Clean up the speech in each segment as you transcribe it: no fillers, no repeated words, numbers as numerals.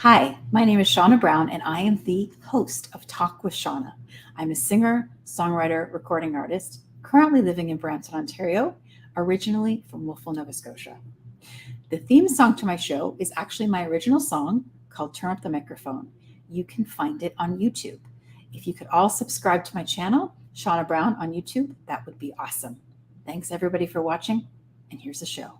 Hi, my name is Shauna Brown, and I am the host of Talk with Shauna. I'm a singer, songwriter, recording artist, currently living in Brampton, Ontario, originally from Wolfville, Nova Scotia. The theme song to my show is actually my original song called Turn Up the Microphone. You can find it on YouTube. If you could all subscribe to my channel, Shauna Brown on YouTube, that would be awesome. Thanks everybody for watching, and here's the show.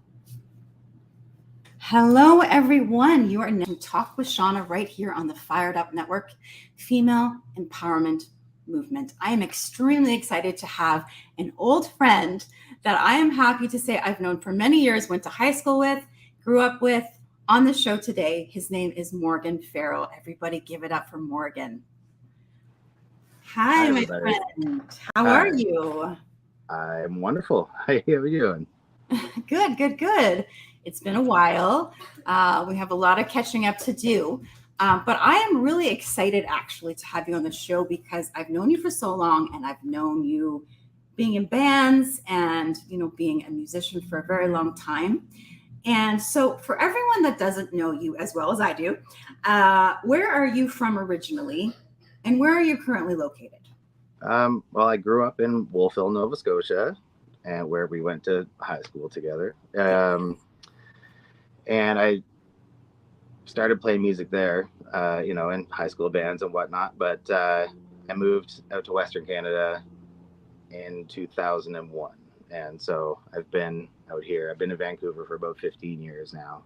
Hello, everyone. You are now to Talk with Shauna right here on the Fired Up Network, Female Empowerment Movement. I am extremely excited to have an old friend that I am happy to say I've known for many years, went to high school with, grew up with, on the show today. His name is Morgan Farrell. Everybody give it up for Morgan. Hi, my friend. How are you? I'm wonderful. How are you doing? Good. It's been a while. We have a lot of catching up to do. But I am really excited actually to have you on the show because I've known you for so long and I've known you being in bands and, being a musician for a very long time. And so for everyone that doesn't know you as well as I do, where are you from originally and where are you currently located? Well, I grew up in Wolfville, Nova Scotia, and where we went to high school together. And I started playing music there, in high school bands and whatnot. But I moved out to Western Canada in 2001. And so I've been out here. I've been in Vancouver for about 15 years now.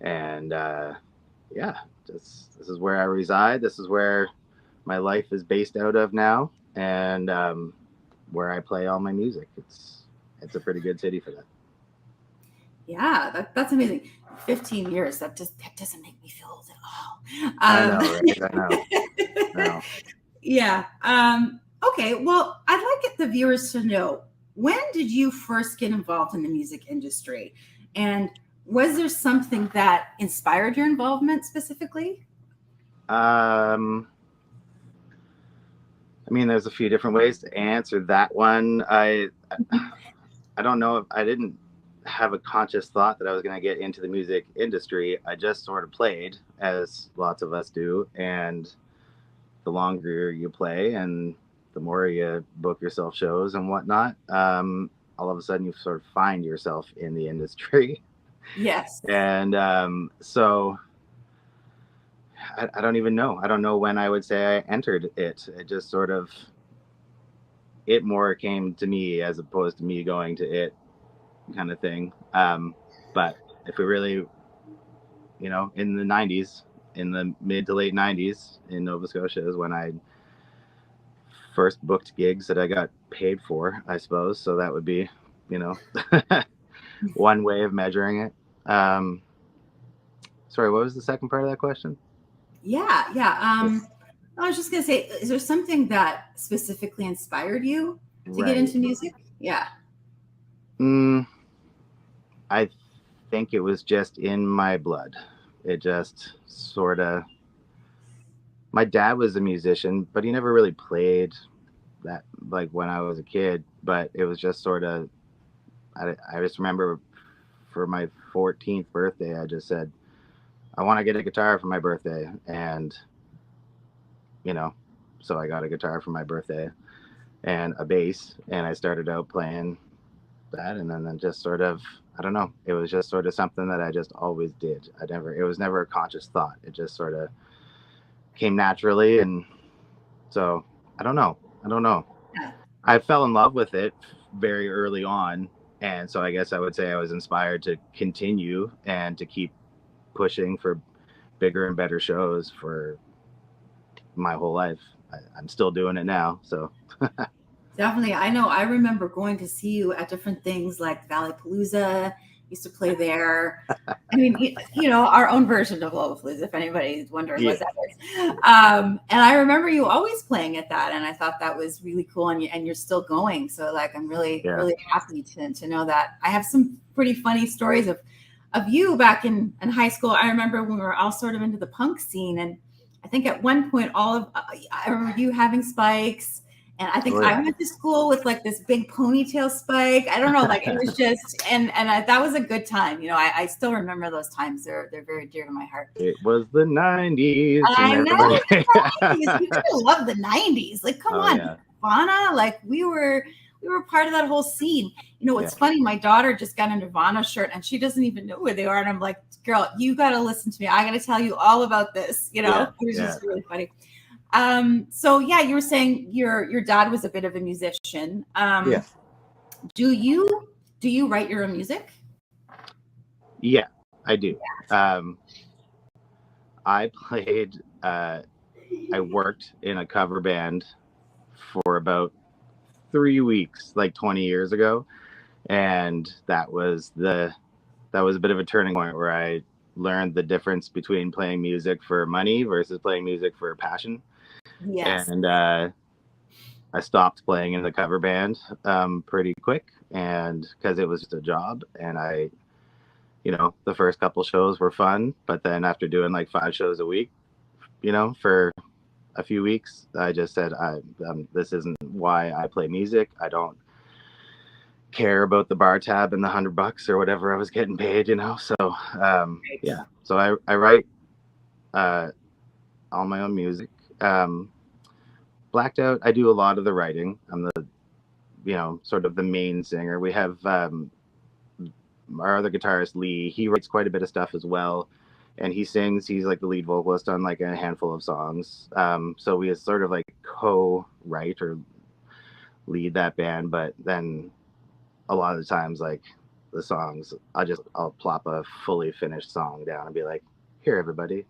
And this is where I reside. This is where my life is based out of now. And where I play all my music. It's a pretty good city for that. Yeah, that's amazing. 15 years. That doesn't make me feel old at all. I know, right? I know. Yeah. Okay. Well, I'd like the viewers to know, when did you first get involved in the music industry? And was there something that inspired your involvement specifically? There's a few different ways to answer that one. I don't know if I didn't have a conscious thought that I was going to get into the music industry. I just sort of played, as lots of us do. And the longer you play and the more you book yourself shows and whatnot, all of a sudden you sort of find yourself in the industry. Yes. And so I don't even know. I don't know when I would say I entered it. It just sort of, it more came to me as opposed to me going to it, kind of thing. But if we really, in the 90s, in the mid to late 90s in Nova Scotia is when I first booked gigs that I got paid for, I suppose. So that would be, one way of measuring it. Sorry, what was the second part of that question? Yeah. I was just going to say, is there something that specifically inspired you to get into music? Yeah. I think it was just in my blood. It just sort of, my dad was a musician, but he never really played that like when I was a kid, but it was just sort of, I just remember for my 14th birthday, I just said, I want to get a guitar for my birthday. And, so I got a guitar for my birthday and a bass, and I started out playing that. And then just sort of, I don't know, it was just sort of something that I just always did. It was never a conscious thought. It just sort of came naturally. And so I don't know. I fell in love with it very early on. And so I guess I would say I was inspired to continue and to keep pushing for bigger and better shows for my whole life. I'm still doing it now. So definitely. I know. I remember going to see you at different things like Valleypalooza. Used to play there. I mean, our own version of Lollapalooza, if anybody's wondering what that is. And I remember you always playing at that, and I thought that was really cool. And you're still going. So like, I'm really happy to know that. I have some pretty funny stories of you back in high school. I remember when we were all sort of into the punk scene, and I think at one point I remember you having spikes And I think Oh, I yeah. went to school with like this big ponytail spike. I don't know, like it was just, that was a good time. I still remember those times. They're very dear to my heart. It was the 90s and I know everybody. the 90s. You gotta love the 90s. Like, come Oh, on, yeah. Nirvana. Like we were part of that whole scene. It's Yeah. funny. My daughter just got a Nirvana shirt and she doesn't even know who they are. And I'm like, girl, you gotta listen to me. I gotta tell you all about this. Yeah, It was yeah. just really funny. So yeah, you were saying your dad was a bit of a musician. Yeah. Do you write your own music? Yeah, I do. I played, I worked in a cover band for about 3 weeks, like 20 years ago. And that was a bit of a turning point where I learned the difference between playing music for money versus playing music for passion. Yes. And I stopped playing in the cover band pretty quick, and because it was just a job. And the first couple shows were fun, but then after doing like 5 shows a week, for a few weeks, I just said, this isn't why I play music. I don't care about the bar tab and the $100 or whatever I was getting paid, So yeah, so I write all my own music. Blacked Out, I do a lot of the writing. I'm the sort of the main singer. We have our other guitarist Lee. He writes quite a bit of stuff as well, and he sings. He's like the lead vocalist on like a handful of songs. So we sort of like co-write or lead that band, but then a lot of the times, like the songs, I'll plop a fully finished song down and be like, here everybody.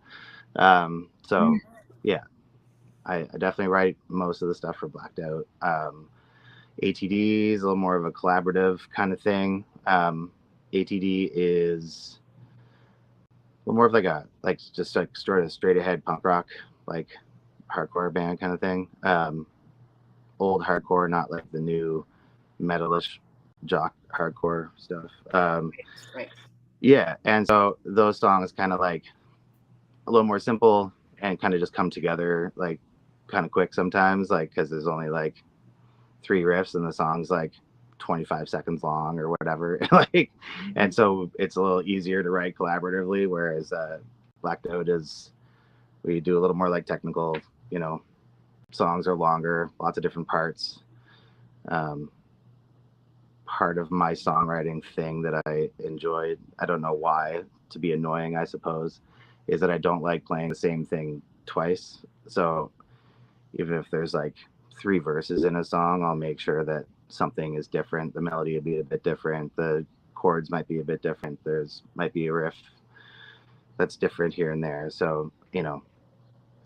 So yeah, I definitely write most of the stuff for Blacked Out. ATD is a little more of a collaborative kind of thing. ATD is a little more of like just like sort of straight ahead punk rock, like hardcore band kind of thing. Old hardcore, not like the new metalish jock hardcore stuff. Right. Yeah, and so those songs kind of like a little more simple and kind of just come together like kind of quick sometimes, like because there's only like 3 riffs and the song's like 25 seconds long or whatever. Like, and so it's a little easier to write collaboratively, whereas Blacked Out is, we do a little more like technical, songs are longer, lots of different parts. Part of my songwriting thing that I enjoyed, I don't know why, to be annoying, I suppose, is that I don't like playing the same thing twice. So even if there's like 3 verses in a song, I'll make sure that something is different. The melody will be a bit different. The chords might be a bit different. There's might be a riff that's different here and there. So,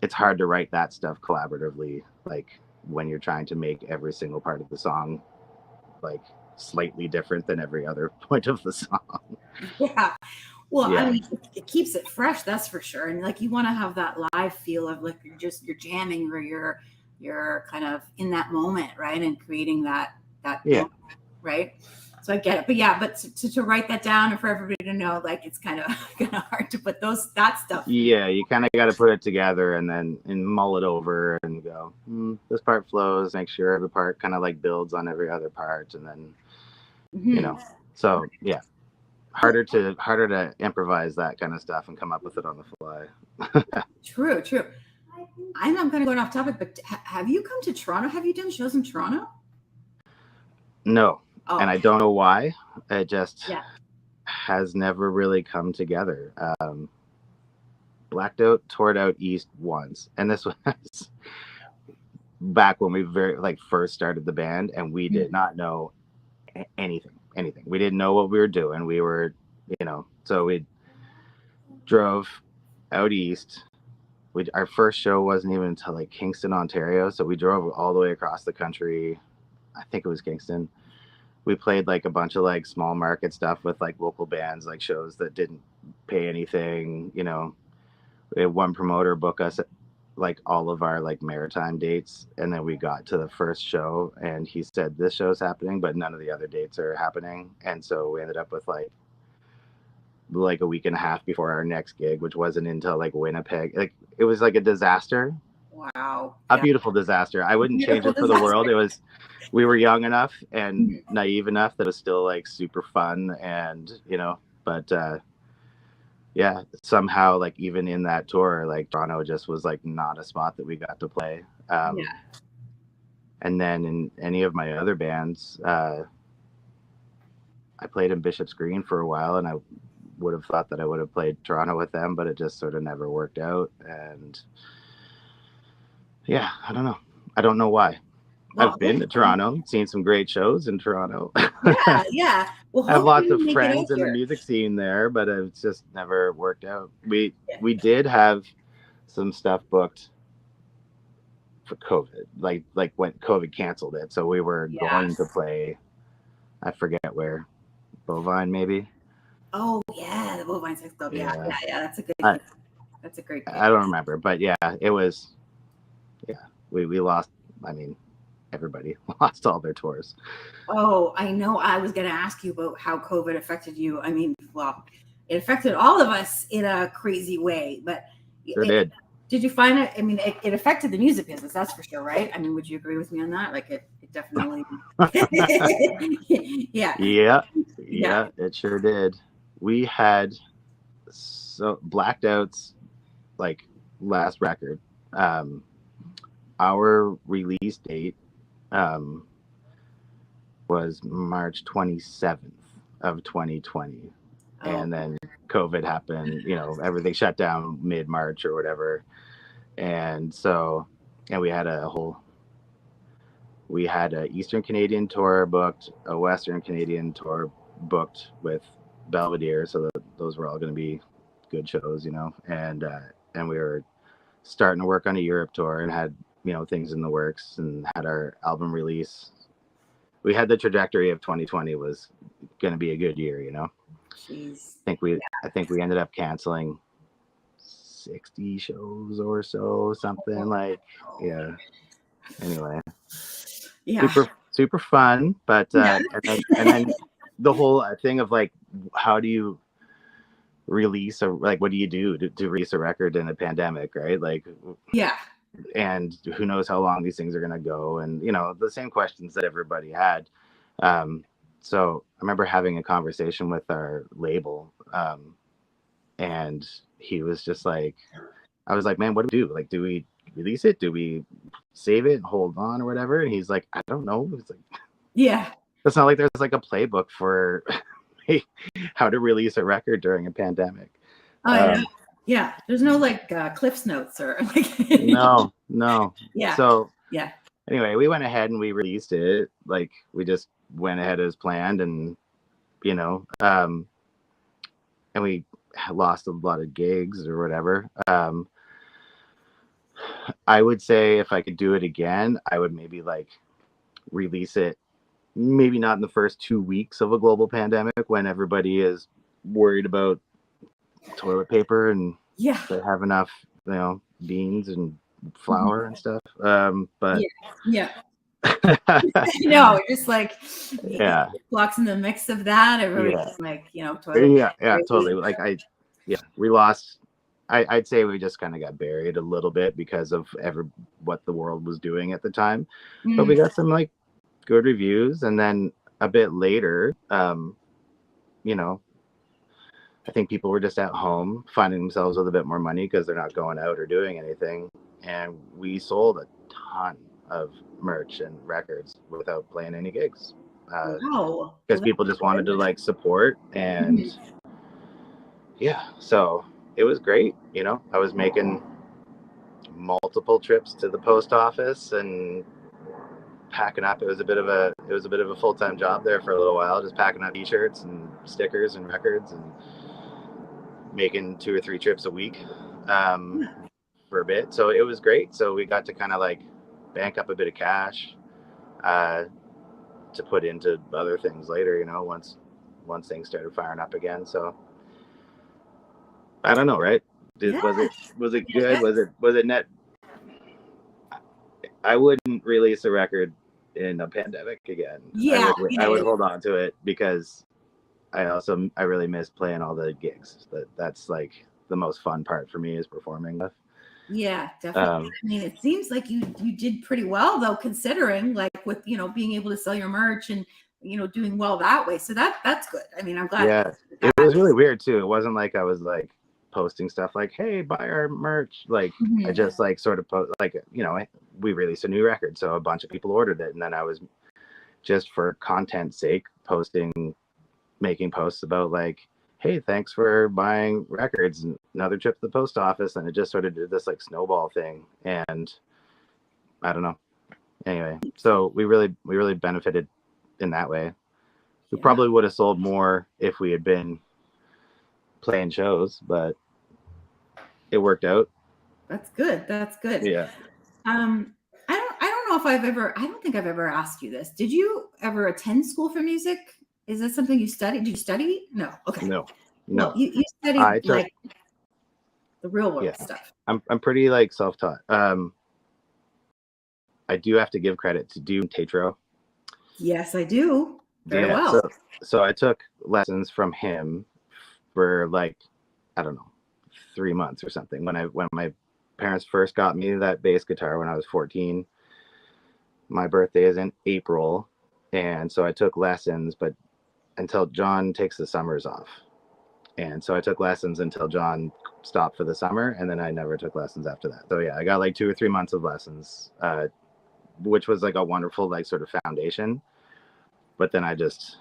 it's hard to write that stuff collaboratively, like when you're trying to make every single part of the song like slightly different than every other point of the song. Yeah. Well, Yeah. I mean, it keeps it fresh, that's for sure. And like you want to have that live feel of like you're jamming or you're kind of in that moment, right? And creating that Yeah. moment, right? So I get it. But yeah, but to write that down and for everybody to know, like it's kind of hard to put that stuff. Yeah, you kind of got to put it together and then mull it over and go, this part flows, make sure every part kind of like builds on every other part, and then so yeah, harder to improvise that kind of stuff and come up with it on the fly. True. I'm kind of going off topic, but have you come to Toronto? Have you done shows in Toronto? No. Oh. And I don't know why. It just has never really come together. Blacked Out toured out east once, and this was back when we first started the band, and we did not know anything. We didn't know what we were doing. We were, so we drove out east. Our first show wasn't even until like Kingston, Ontario, so we drove all the way across the country. I think it was Kingston. We played like a bunch of like small market stuff with like local bands, like shows that didn't pay anything. We had one promoter book us like all of our like maritime dates, and then we got to the first show and he said this show's happening but none of the other dates are happening, and so we ended up with like a week and a half before our next gig, which wasn't until like Winnipeg. Like it was like a disaster, Wow. A Yeah. beautiful disaster. I wouldn't change Beautiful it for the world. disaster. We were young enough and Mhm. naive enough that it was still like super fun, and but yeah, somehow like even in that tour, like Toronto just was like not a spot that we got to play. Yeah. And then in any of my other bands, I played in Bishop's Green for a while, and I would have thought that I would have played Toronto with them, but it just sort of never worked out. And yeah, I don't know. I don't know why. Well, I've been to Toronto, seen some great shows in Toronto. yeah, yeah. Well, I have hopefully lots of you make it out friends in the here. music scene there, but it's just never worked out. Yeah. We did have some stuff booked for COVID, like when COVID canceled it. So we were going to Yes. play, I forget where, Bovine maybe. Oh yeah, the Bovine Sex Club. Yeah, Yeah, yeah, yeah. That's a good I gig. That's a great gig. I don't remember, but yeah, it was. Yeah, we lost. I mean, everybody lost all their tours. Oh, I know. I was going to ask you about how COVID affected you. I mean, well, it affected all of us in a crazy way, but Sure did. did you find it? I mean, it affected the music business, that's for sure, right? I mean, would you agree with me on that? Like, it definitely. Yeah, Yeah, yeah. yeah, it sure did. We had so blacked outs like last record. Um, our release date um, was March 27th of 2020. Oh, And then COVID happened, everything shut down mid-March or whatever. And so, and we had a Eastern Canadian tour booked, a Western Canadian tour booked with Belvedere. So those were all going to be good shows, and we were starting to work on a Europe tour and had, things in the works and had our album release. We had the trajectory of 2020 was going to be a good year, jeez. I think we ended up canceling 60 shows or so, something like, yeah. Anyway, Yeah, super fun, but yeah, and then the whole thing of like, how do you release what do you do to release a record in a pandemic, right? Like, yeah. and who knows how long these things are going to go, and the same questions that everybody had. So I remember having a conversation with our label, and he was just like, I was like, man, what do we do? Like, do we release it? Do we save it and hold on or whatever? And he's like, I don't know. It's like, Yeah. it's not like there's like a playbook for how to release a record during a pandemic. I know. Yeah. There's no like Cliff's Notes or like. No. Yeah. So Yeah. anyway, we went ahead and we released it. Like, we just went ahead as planned, and and we lost a lot of gigs or whatever. I would say if I could do it again, I would maybe like release it, maybe not in the first 2 weeks of a global pandemic when everybody is worried about toilet paper and Yeah. they have enough, beans and flour and stuff. But Yeah. No, just like yeah, blocks in the mix of that. yeah, Everybody's like, toilet yeah, paper. totally. Like we lost. I'd say we just kind of got buried a little bit because of what the world was doing at the time. But we got some like good reviews, and then a bit later, I think people were just at home finding themselves with a bit more money because they're not going out or doing anything, and we sold a ton of merch and records without playing any gigs Wow. because people just wanted to like support. And yeah, so it was great. I was making multiple trips to the post office and packing up. It was a bit of a full-time job there for a little while, just packing up t-shirts and stickers and records and making 2 or 3 trips a week for a bit. So it was great. So we got to kind of like bank up a bit of cash to put into other things later, once things started firing up again. So I don't know, right? Was it good? Was it net? I wouldn't release a record in a pandemic again. I would hold on to it because I really miss playing all the gigs. That's like the most fun part for me is performing with. Yeah, definitely. Um, I mean, it seems like you did pretty well though, considering like with being able to sell your merch and doing well that way. So that's good. I mean, I'm glad yeah, it was really weird too. It wasn't like I was like posting stuff like, "Hey, buy our merch." Like I Mhm. just like sort of like we released a new record, so a bunch of people ordered it, and then I was just for content's sake making posts about like, "Hey, thanks for buying records." And another trip to the post office, and it just sort of did this like snowball thing, and I don't know. Anyway, so we really benefited in that way. We Yeah, probably would have sold more if we had been playing shows, but it worked out. that's good. That's good. Yeah. Um, I don't know if I don't think I've ever asked you this. Did you ever attend school for music? Is this something you studied? Did you study? No. Okay. No. Well, No. you I studied took like the real yeah. world stuff. I'm pretty like self-taught. I do have to give credit to do Tatro. Yes, I do. Very Yeah. well. So I took lessons from him for like, I don't know, 3 months or something. When my parents first got me that bass guitar when I was 14. My birthday is in April, and so I took lessons, but until John takes the summers off. And so I took lessons until John stopped for the summer, and then I never took lessons after that. So yeah, I got like 2 or 3 months of lessons, which was like a wonderful like sort of foundation. But then I just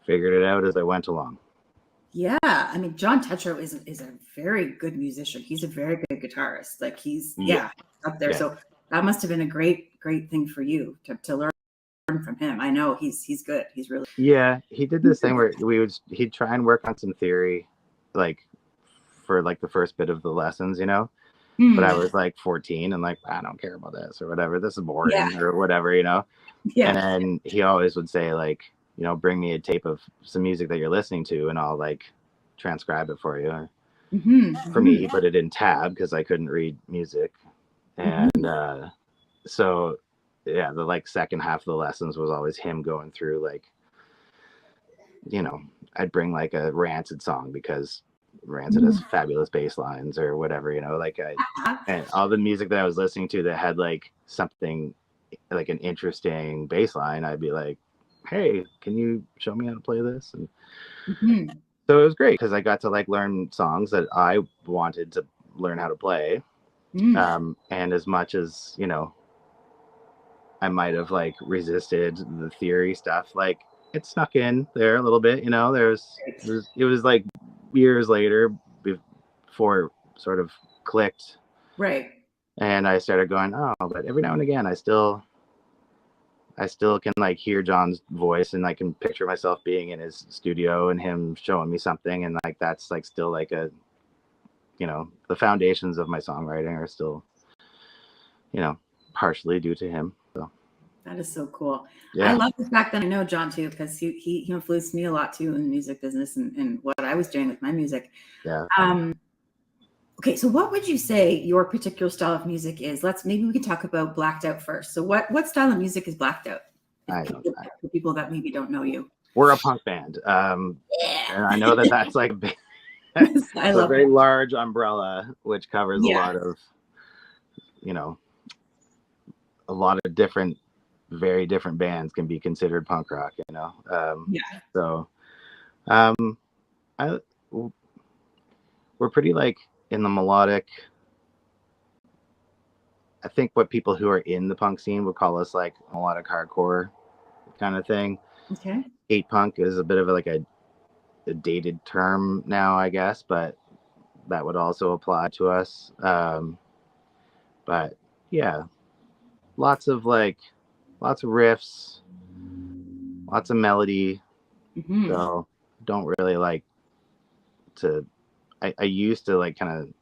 figured it out as I went along. Yeah, I mean, John Tetro is a very good musician. He's a very good guitarist. Like he's Yeah, up there. yeah, So that must have been a great thing for you to learn from him. I know he's good. He's really yeah. He did this thing where he'd try and work on some theory, like for like the first bit of the lessons, But I was like 14 and like, I don't care about this or whatever. This is yeah, boring or whatever, And yeah. then he always would say like, bring me a tape of some music that you're listening to and I'll like transcribe it for you. For me, he put it in tab because I couldn't read music. And so, yeah, the like second half of the lessons was always him going through like, I'd bring like a Rancid song because Rancid has fabulous bass lines or whatever, like and all the music that I was listening to that had like something like an interesting bass line, I'd be like, hey, can you show me how to play this? And so it was great because I got to like learn songs that I wanted to learn how to play. And as much as, I might have like resisted the theory stuff, like it snuck in there a little bit, it was like years later before it sort of clicked. Right. And I started going, oh, but every now and again I still can like hear John's voice and I can picture myself being in his studio and him showing me something. And like, that's like still like the foundations of my songwriting are still, partially due to him. So That is so cool. I yeah. love the fact that I know John too, because he influenced me a lot too in the music business and what I was doing with my music. Yeah. Okay, so what would you say your particular style of music is? Maybe we can talk about Blacked Out first. So what style of music is Blacked Out? For people that maybe don't know you. We're a punk band. And I know that that's like I a love very that. large umbrella, which covers a lot of, a lot of very different bands can be considered punk rock, So, I we're pretty like in the melodic. I think what people who are in the punk scene would call us like melodic hardcore kind of thing. Okay. Skate punk is a bit of a dated term now, I guess, but that would also apply to us. But yeah, lots of riffs, lots of melody. So don't really like to. I used to like kind of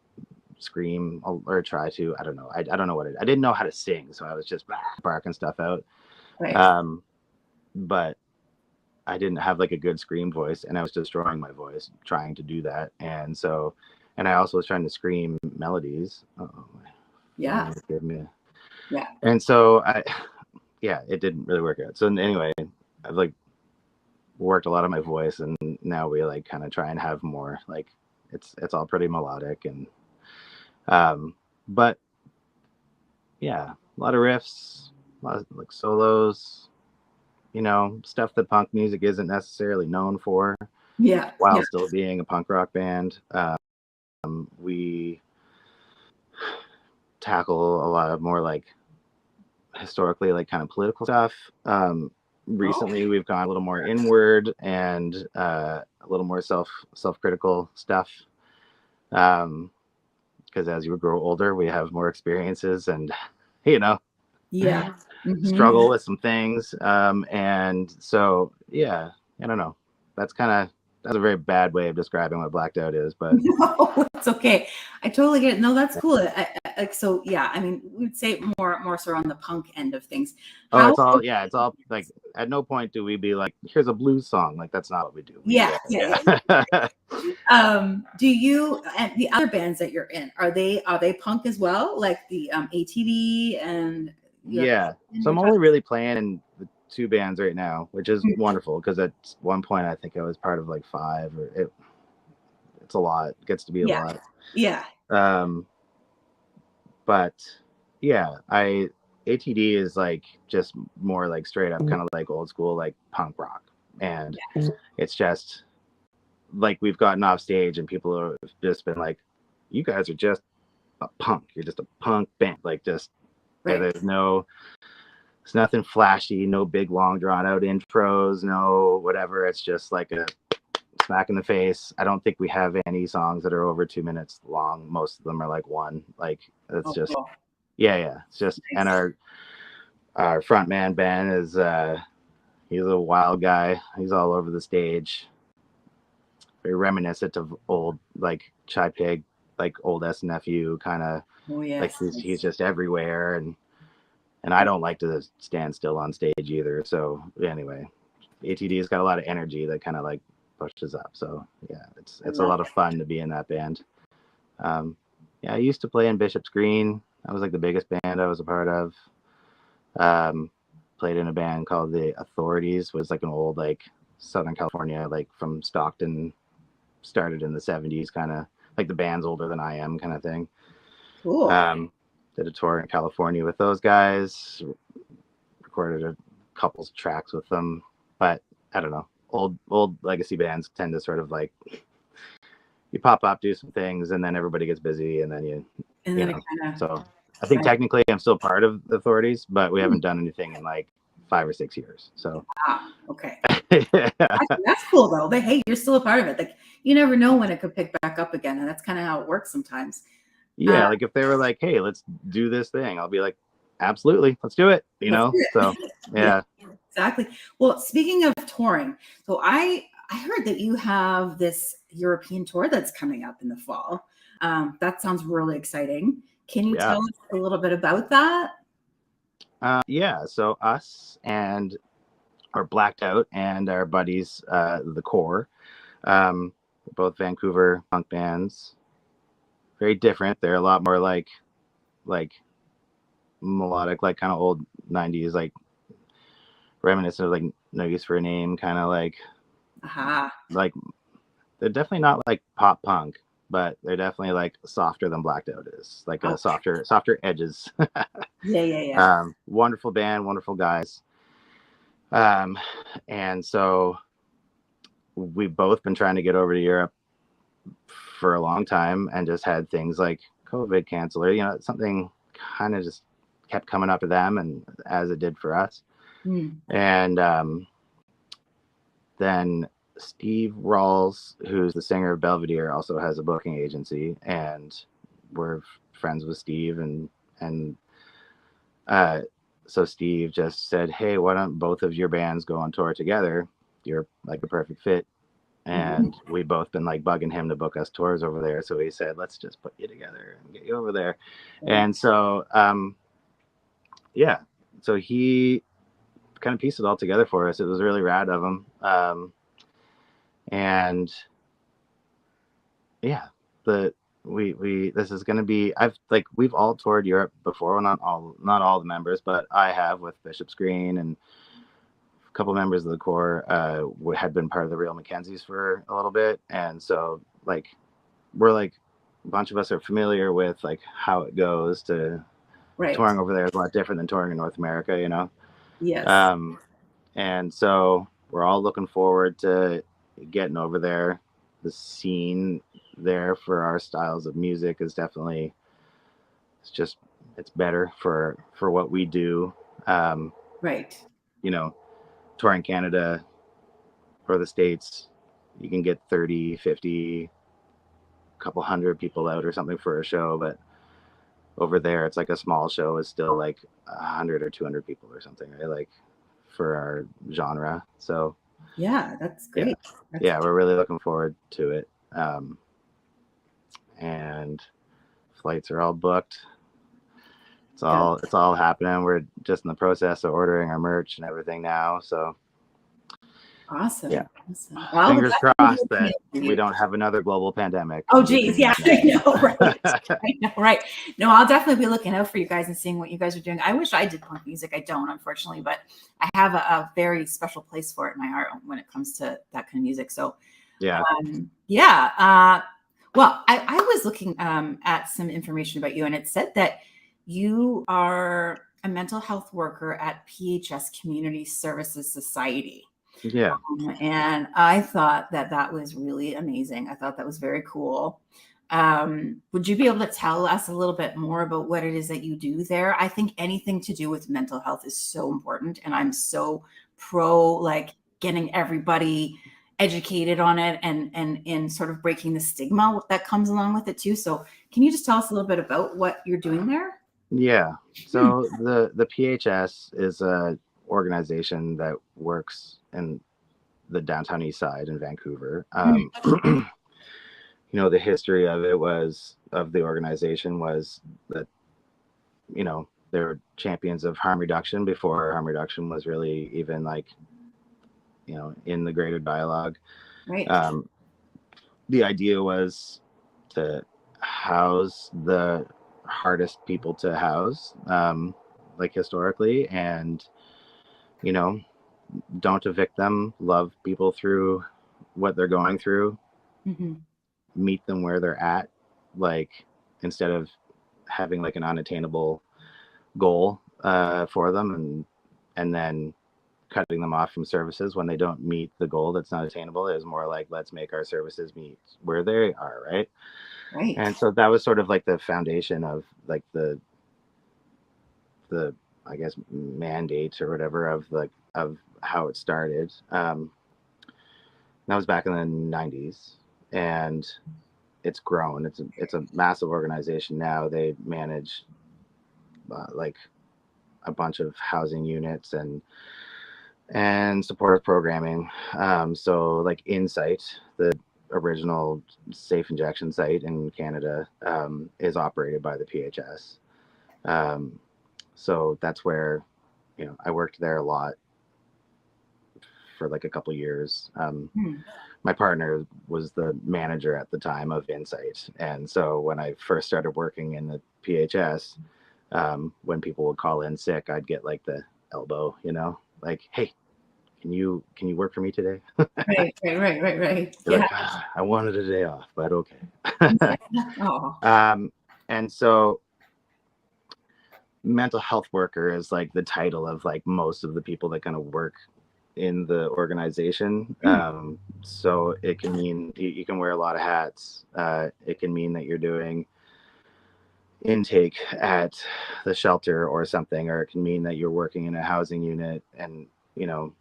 scream or try to. I don't know. I don't know I didn't know how to sing, so I was just barking stuff out. Right. But I didn't have like a good scream voice, and I was destroying my voice trying to do that. And I also was trying to scream melodies. Yeah. Yeah. And so it didn't really work out. So anyway, I've like worked a lot of my voice, and now we like kind of try and have more like it's all pretty melodic, and But yeah, a lot of riffs, a lot of like solos, stuff that punk music isn't necessarily known for, Yeah. while Yeah. still being a punk rock band. We tackle a lot of more like historically like kind of political stuff. Oh, Recently, we've gone a little more inward and a little more self-critical stuff. Because as you grow older, we have more experiences and you know yeah. Hmm. struggle with some things. And so yeah, I don't know. That's a very bad way of describing what Blacked Out is, but No, it's okay. I totally get it. No, that's cool. Like so, yeah. I mean, we'd say more so on the punk end of things. oh, How? it's all like at no point do we be like, here's a blues song. Like that's not what we do. Yeah, We yeah, yeah. do you and the other bands that you're in, are they punk as well? Like the ATV and you have Yeah. So you're I'm only really playing in the two bands right now, which is talking. wonderful because at one point I think I was part of like five, or it's a lot. It gets to be a Yeah, lot. yeah. Um, but yeah, I ATD is like just more like straight up kind of like old school like punk rock, and it's just like we've gotten off stage and people have just been like, "You guys are just a punk. You're just a punk band. Like just Right. it's nothing flashy, no big long drawn out intros, no whatever. It's just like a smack in the face. I don't think we have any songs that are over 2 minutes long. Most of them are like one. Like it's Oh, just cool. yeah. It's just and Nice. our front man Ben is he's a wild guy. He's all over the stage. Very reminiscent of old like Chai Pig, like old SNFU kind of Oh, like yes. he's just everywhere and I don't like to stand still on stage either. So anyway, ATD's got a lot of energy that kind of like pushes up. So yeah, I it's a love lot of fun to be in that band. Yeah, I used to play in Bishop's Green. That was like the biggest band I was a part of. Played in a band called the Authorities, was like an old like Southern California, like from Stockton, started in the 70s, kind of like the band's older than I am kind of thing. Cool. Did a tour in California with those guys, recorded a couple tracks with them, but I don't know. Old legacy bands tend to sort of like you pop up, do some things, and then everybody gets busy, and then And you then it know. kind So I of think right. technically I'm still part of the Authorities, but we haven't done anything in like 5 or 6 years. So Okay. yeah, That's cool though. But hey, you're still a part of it. Like you never know when it could pick back up again, and that's kind of how it works sometimes. Uh, yeah. Like if they were like, "Hey, let's do this thing," I'll be like, "Absolutely, let's do it." let's do So it. Yeah, yeah, exactly. Well, speaking of touring, so I heard that you have this European tour that's coming up in the fall. That sounds really exciting. Can you yeah, tell us a little bit about that? yeah. So us and our Blacked Out and our buddies, the Core, both Vancouver punk bands. Very different. They're a lot more like melodic, like kind of old '90s, like reminiscent of like No Use for a Name, kind of Aha. like they're definitely not like pop punk, but they're definitely like softer than Blacked Out is, like a Okay. softer edges. Yeah, yeah, yeah. Wonderful band, wonderful guys. Um, and so we've both been trying to get over to Europe for a long time and just had things like COVID cancel or, something kind of just kept coming up to them and as it did for us. Hmm. And then Steve Rawls, who's the singer of Belvedere, also has a booking agency, and we're friends with Steve, and uh, so Steve just said, "Hey, why don't both of your bands go on tour together? You're like a perfect fit." Mhm. And we both been like bugging him to book us tours over there. So he said, "Let's just put you together and get you over there." Right. And so, yeah, so he kind of pieced it all together for us. It was really rad of him. And yeah, the we this is going to be we've all toured Europe before. Well, not all the members, but I have with Bishop's Green and a couple members of the Core had been part of the Real Mackenzies for a little bit, and so like we're like a bunch of us are familiar with like how it goes to Right. touring over there is a lot different than touring in North America, you know? Yes. Um, and so we're all looking forward to getting over there. The scene there for our styles of music is definitely, it's better for what we do. Um, Right. you know, touring Canada or the States, you can get 30, 50, couple hundred people out or something for a show, but over there it's like a small show is still like 100 or 200 people or something, right? Like for our genre. So Yeah, that's yeah, great. That's yeah, we're really looking forward to it. And flights are all booked. yeah. It's all happening. We're just in the process of ordering our merch and everything now. So yeah, Awesome. Awesome. Well, I'll fingers definitely be crossed looking that out for we you. don't have another global pandemic Oh, and we geez. can Yeah, I know, right? I know, right? No, I'll definitely be looking out for you guys and seeing what you guys are doing. I wish I did punk music. I don't, unfortunately, but I have a very special place for it in my heart when it comes to that kind of music. So, yeah. yeah. Well, I was looking at some information about you, and it said that you are a mental health worker at PHS Community Services Society. Yeah. And I thought that that was really amazing. I thought that was very cool. Would you be able to tell us a little bit more about what it is that you do there? I think anything to do with mental health is so important, and I'm so pro like getting everybody educated on it and in sort of breaking the stigma that comes along with it too. So, can you just tell us a little bit about what you're doing there? Yeah. So the PHS is a organization that works in the downtown east side in Vancouver. You know, the history of it was of the organization was that, you know, they were champions of harm reduction before harm reduction was really even like, you know, in the greater dialogue. Right. Um, the idea was to house the hardest people to house, like historically, and, you know, don't evict them, love people through what they're going through, Mm-hmm. meet them where they're at, like instead of having like an unattainable goal for them and then cutting them off from services when they don't meet the goal that's not attainable. Is more like, let's make our services meet where they are, right? Right. And so that was sort of like the foundation of like the I guess mandate or whatever of like of how it started. That was back in the 90s, and it's grown. It's a massive organization now. They manage like a bunch of housing units and supportive programming. So like Insight, the original safe injection site in Canada, is operated by the PHS. Um, so that's where, you know, I worked there a lot for like a couple years. Hmm. My partner was the manager at the time of Insight, and so when I first started working in the PHS, when people would call in sick, I'd get like the elbow, you know, like, hey, can you work for me today? Right. Right. Right. Right. Right. You're Yeah. like, I wanted a day off, but okay. Oh. And so mental health worker is like the title of like most of the people that kind of work in the organization. So it can mean you can wear a lot of hats. It can mean that you're doing intake at the shelter or something, or it can mean that you're working in a housing unit. And, you know,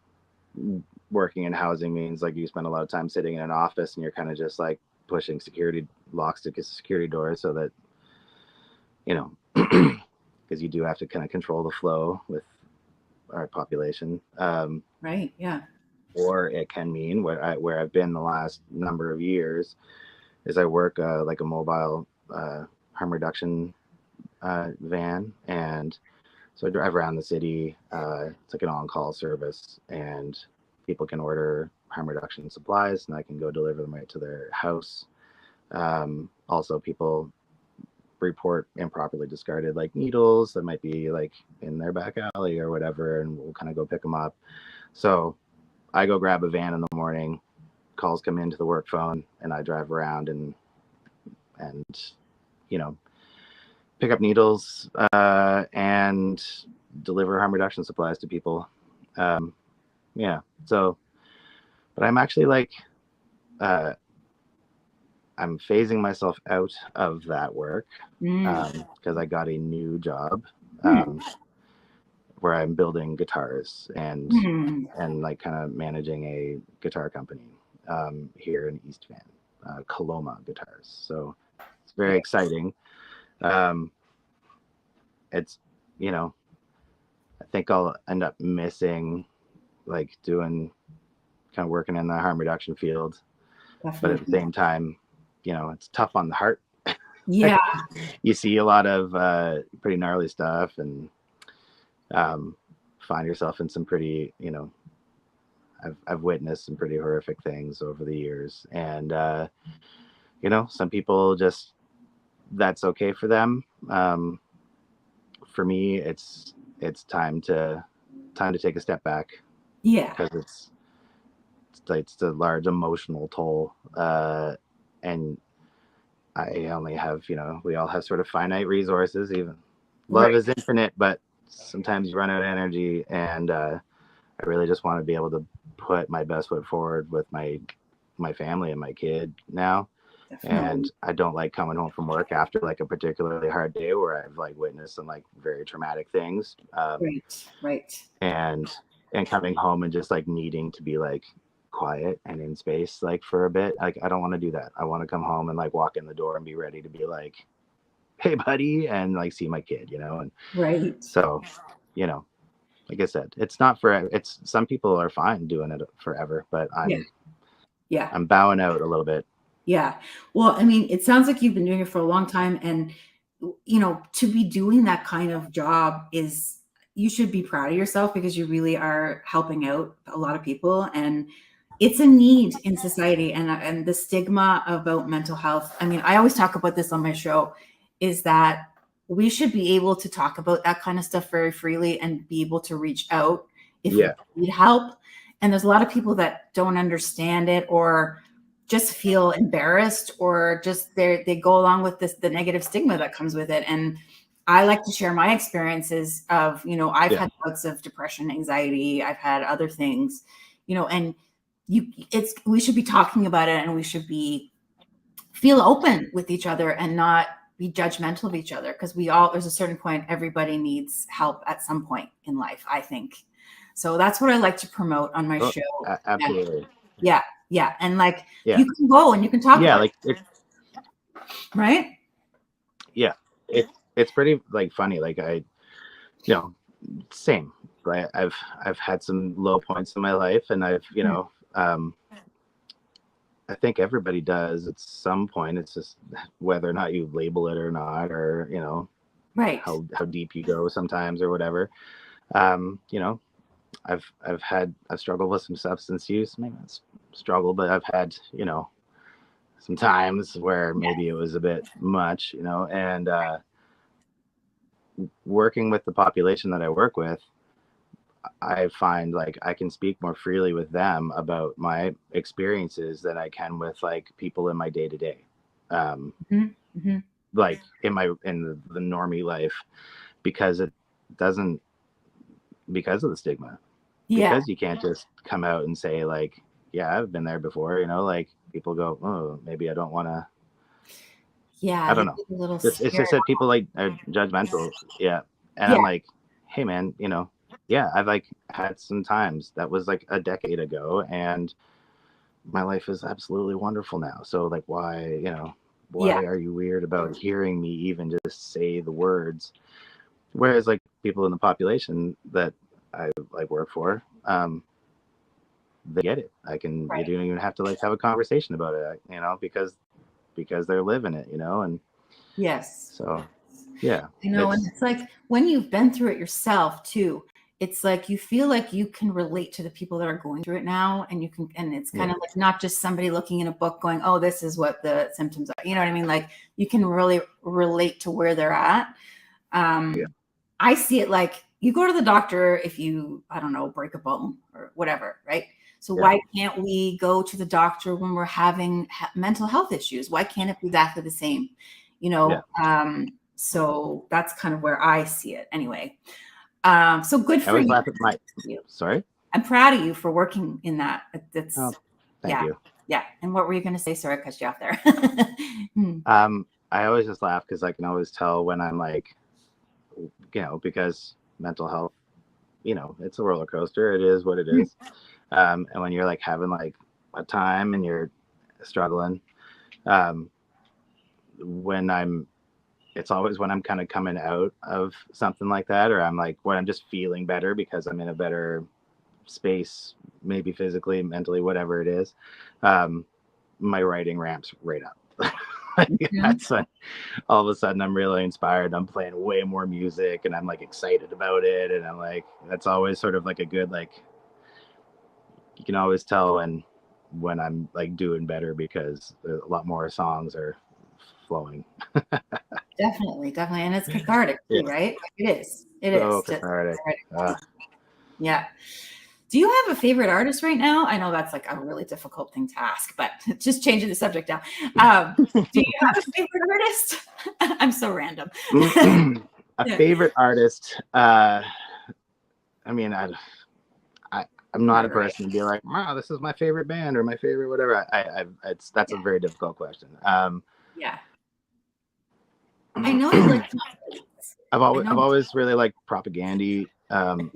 working in housing means like you spend a lot of time sitting in an office and you're kind of just like pushing security locks to security doors so that, you know, because you do have to kind of control the flow with our population. Right. Yeah. Or it can mean where I've been the last number of years is I work like a mobile harm reduction van, and so I drive around the city. It's like an on-call service, and people can order harm reduction supplies, and I can go deliver them right to their house. Also, people report improperly discarded like needles that might be like in their back alley or whatever, and we'll kind of go pick them up. So I go grab a van in the morning, calls come into the work phone, and I drive around and and, you know, pick up needles and deliver harm reduction supplies to people. Yeah. So, but I'm actually like, I'm phasing myself out of that work because I got a new job where I'm building guitars and like kind of managing a guitar company here in East Van, Coloma Guitars. So it's very exciting. It's, you know, I think I'll end up missing like doing kind of working in the harm reduction field. Definitely. But at the same time, you know, it's tough on the heart. Yeah. You see a lot of pretty gnarly stuff and find yourself in some pretty, you know, I've witnessed some pretty horrific things over the years. And, you know, some people just, that's okay for them. For me, it's time to take a step back. Yeah. Because it's a large emotional toll. And I only have, you know, we all have sort of finite resources. Even love is infinite, but sometimes you run out of energy. And I really just want to be able to put my best foot forward with my family and my kid now. Definitely. And I don't like coming home from work after like a particularly hard day where I've like witnessed some like very traumatic things. Right. And coming home and just like needing to be like quiet and in space like for a bit. Like I don't want to do that. I want to come home and like walk in the door and be ready to be like, hey buddy, and like see my kid, you know. And so, you know, like I said, it's not for, it's, some people are fine doing it forever, but I'm bowing out a little bit. Yeah. Well, I mean, it sounds like you've been doing it for a long time, and, you know, to be doing that kind of job is, you should be proud of yourself because you really are helping out a lot of people, and it's a need in society. And the stigma about mental health, I mean, I always talk about this on my show, is that we should be able to talk about that kind of stuff very freely and be able to reach out if we need help. And there's a lot of people that don't understand it, or just feel embarrassed, or just they go along with the negative stigma that comes with it. And I like to share my experiences of, you know, I've had bouts of depression, anxiety, I've had other things, you know, and we should be talking about it, and we should feel open with each other and not be judgmental of each other, because there's a certain point, everybody needs help at some point in life, I think. So that's what I like to promote on my show. Absolutely. Yeah. And like, you can go and you can talk about it. Right? Yeah. It's pretty like funny. Like you know, same, right? I've had some low points in my life, and I've, you know, I think everybody does at some point. It's just whether or not you label it or not, or, you know, how deep you go sometimes or whatever. You know, I've struggled with some substance use. Maybe not struggle, but I've had, you know, some times where maybe it was a bit much, you know. And working with the population that I work with, I find like I can speak more freely with them about my experiences than I can with like people in my day to day, like in the normie life, because it doesn't, because of the stigma. Because you can't just come out and say like, yeah, I've been there before, you know, like people go, oh, maybe I don't want to. I don't know. It's just that people like are judgmental. Yeah. And I'm like, hey man, you know, I've like had some times that was like a decade ago, and my life is absolutely wonderful now. So like, why, you know, are you weird about hearing me even just say the words? Whereas like people in the population that I like work for, they get it. You don't even have to like have a conversation about it, you know, because they're living it, you know. And so yeah, you know, and it's like when you've been through it yourself too, it's like you feel like you can relate to the people that are going through it now, and it's kind of like not just somebody looking in a book going, oh, this is what the symptoms are, you know what I mean? Like you can really relate to where they're at. I see it like you go to the doctor if you, I don't know, break a bone or whatever, right? So Yeah. why can't we go to the doctor when we're having mental health issues? Why can't it be exactly the same? So that's kind of where I see it anyway. So good I for always you. laugh at sorry? I'm proud of you for working in that. That's Thank you. Yeah. And what were you going to say? Sorry, I cut you off there. I always just laugh because I can always tell when I'm like, because mental health, it's a roller coaster. It is what it is. And when you're like having like a time and you're struggling, it's always when I'm kind of coming out of something like that, or I'm like when I'm just feeling better because I'm in a better space, maybe physically, mentally, whatever it is. My writing ramps right up. That's when all of a sudden I'm really inspired. I'm playing way more music and I'm like excited about it. And I'm like, that's always sort of like a good, like, you can always tell when I'm like doing better because a lot more songs are flowing. Definitely. And it's cathartic too, right? It is. So cathartic. Yeah. Do you have a favorite artist right now? I know that's like a really difficult thing to ask, but just changing the subject now. Do you have a favorite artist? I'm so random. A favorite artist. I mean, I'm not a person to be like, wow, this is my favorite band or my favorite whatever. That's a very difficult question. Yeah. I know you like. I've always really liked Propaganda, and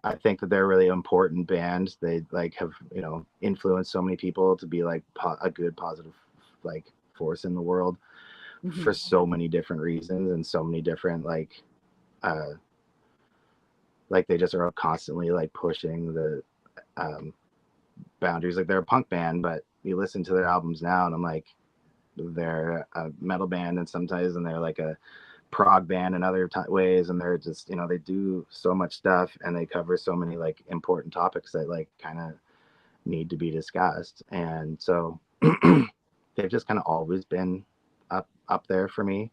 I think that they're a really important band. They like have influenced so many people to be like a good positive like force in the world for so many different reasons and so many different like they just are constantly like pushing the boundaries. Like they're a punk band, but you listen to their albums now and I'm like, they're a metal band and sometimes and they're like a prog band in other ways, and they're just they do so much stuff and they cover so many like important topics that like kind of need to be discussed, and so they've just kind of always been up there for me,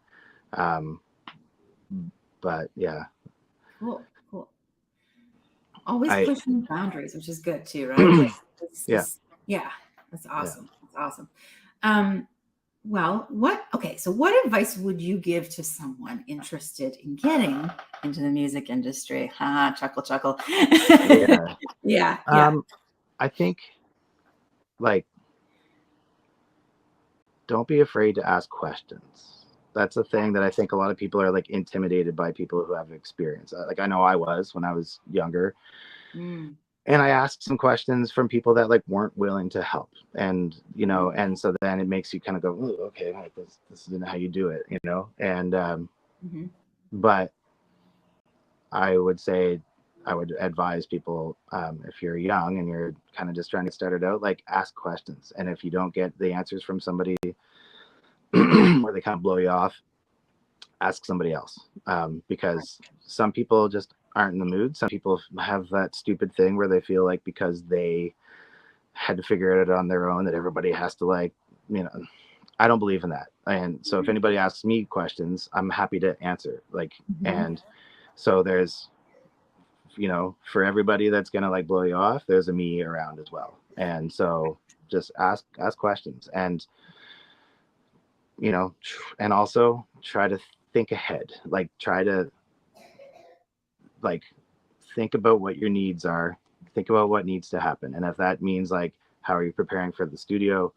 but yeah. Cool. Always pushing boundaries, which is good too, right? Yeah, that's awesome. That's awesome. Well, what advice would you give to someone interested in getting into the music industry? Chuckle. Yeah. I think like don't be afraid to ask questions. That's a thing that I think a lot of people are like intimidated by people who have experience. Like I know I was when I was younger. And I asked some questions from people that like weren't willing to help, and and so then it makes you kind of go, ooh, okay, like this isn't how you do it, and but I would say I would advise people, if you're young and you're kind of just trying to start it out, like ask questions, and if you don't get the answers from somebody where they kind of blow you off, ask somebody else, because some people just aren't in the mood. Some people have that stupid thing where they feel like because they had to figure it out on their own that everybody has to like, I don't believe in that. And so if anybody asks me questions, I'm happy to answer, like, and so there's, for everybody that's going to like blow you off, there's a me around as well. And so just ask questions and, and also try to think ahead, like try to like think about what your needs are, think about what needs to happen, and if that means like how are you preparing for the studio,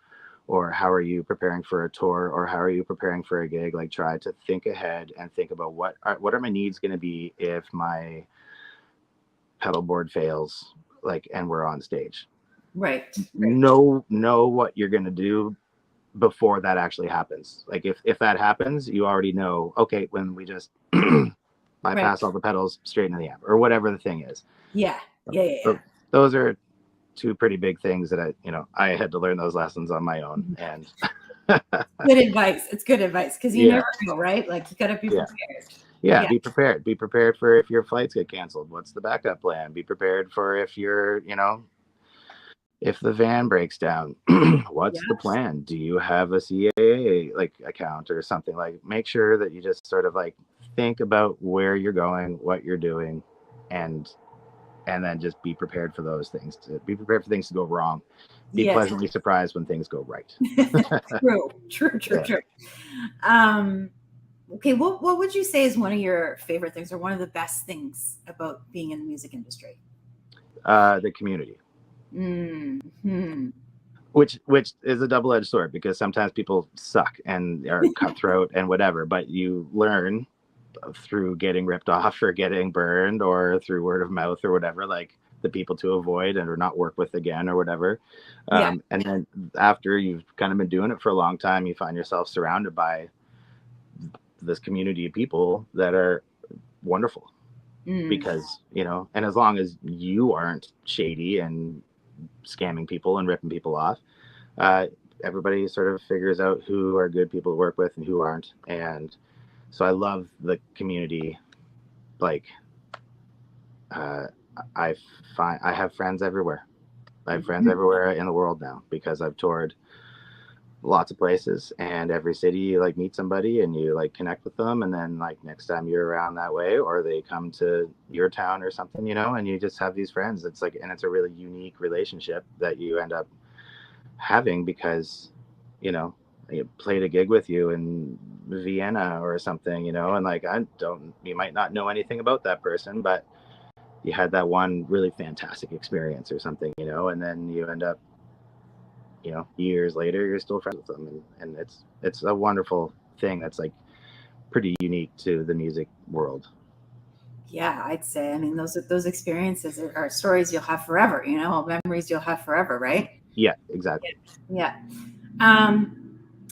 or how are you preparing for a tour, or how are you preparing for a gig, like try to think ahead and think about what are my needs going to be if my pedal board fails, like, and we're on stage, right. know what you're going to do before that actually happens. Like if that happens, you already know, okay, when we just bypass all the pedals straight into the amp or whatever the thing is. Yeah. So those are two pretty big things that I had to learn those lessons on my own. And good advice. It's good advice because you never know, right? Like you got to be prepared. Yeah, be prepared. Be prepared for if your flights get canceled. What's the backup plan? Be prepared for if you're, if the van breaks down, what's the plan? Do you have a CAA like account or something? Like make sure that you just sort of like think about where you're going, what you're doing, and and then just be prepared for those things, to be prepared for things to go wrong, be Yes. pleasantly surprised when things go right. True. Okay, what would you say is one of your favorite things or one of the best things about being in the music industry? The community. Which is a double-edged sword, because sometimes people suck and are cutthroat and whatever, but you learn through getting ripped off or getting burned or through word of mouth or whatever, like the people to avoid and or not work with again or whatever. And then after you've kind of been doing it for a long time, you find yourself surrounded by this community of people that are wonderful. Because, and as long as you aren't shady and scamming people and ripping people off, everybody sort of figures out who are good people to work with and who aren't. And so I love the community. Like, I have friends everywhere. I have friends everywhere in the world now, because I've toured lots of places, and every city you like meet somebody and you like connect with them, and then like next time you're around that way, or they come to your town or something, and you just have these friends. It's like, and it's a really unique relationship that you end up having, because I played a gig with you in Vienna or something, and like, you might not know anything about that person, but you had that one really fantastic experience or something, and then you end up, years later, you're still friends with them. And it's a wonderful thing that's like pretty unique to the music world. Yeah, I'd say, I mean, those experiences are stories you'll have forever, memories you'll have forever, right? Yeah, exactly. Yeah.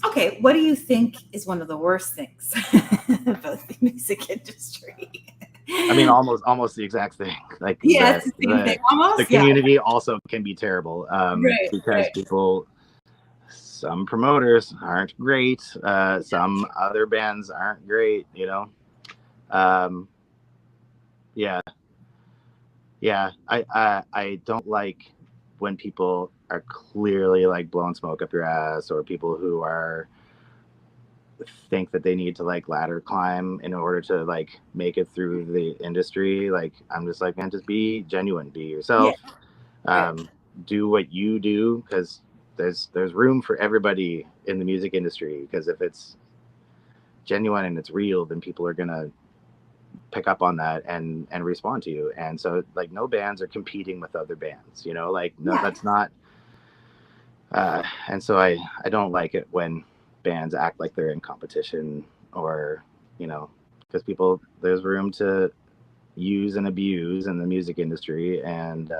Okay, what do you think is one of the worst things about the music industry? I mean, almost the exact thing. Like, yeah, it's the same thing. Almost. The community also can be terrible, because people, some promoters aren't great. Some other bands aren't great. I don't like when people are clearly like blowing smoke up your ass, or people who think that they need to like ladder climb in order to like make it through the industry. Like, I'm just like, man, just be genuine, be yourself. Do what you do, because there's room for everybody in the music industry, because if it's genuine and it's real, then people are gonna pick up on that and respond to you. And so like, no bands are competing with other bands, that's not and so I don't like it when bands act like they're in competition, or because there's room to use and abuse in the music industry, and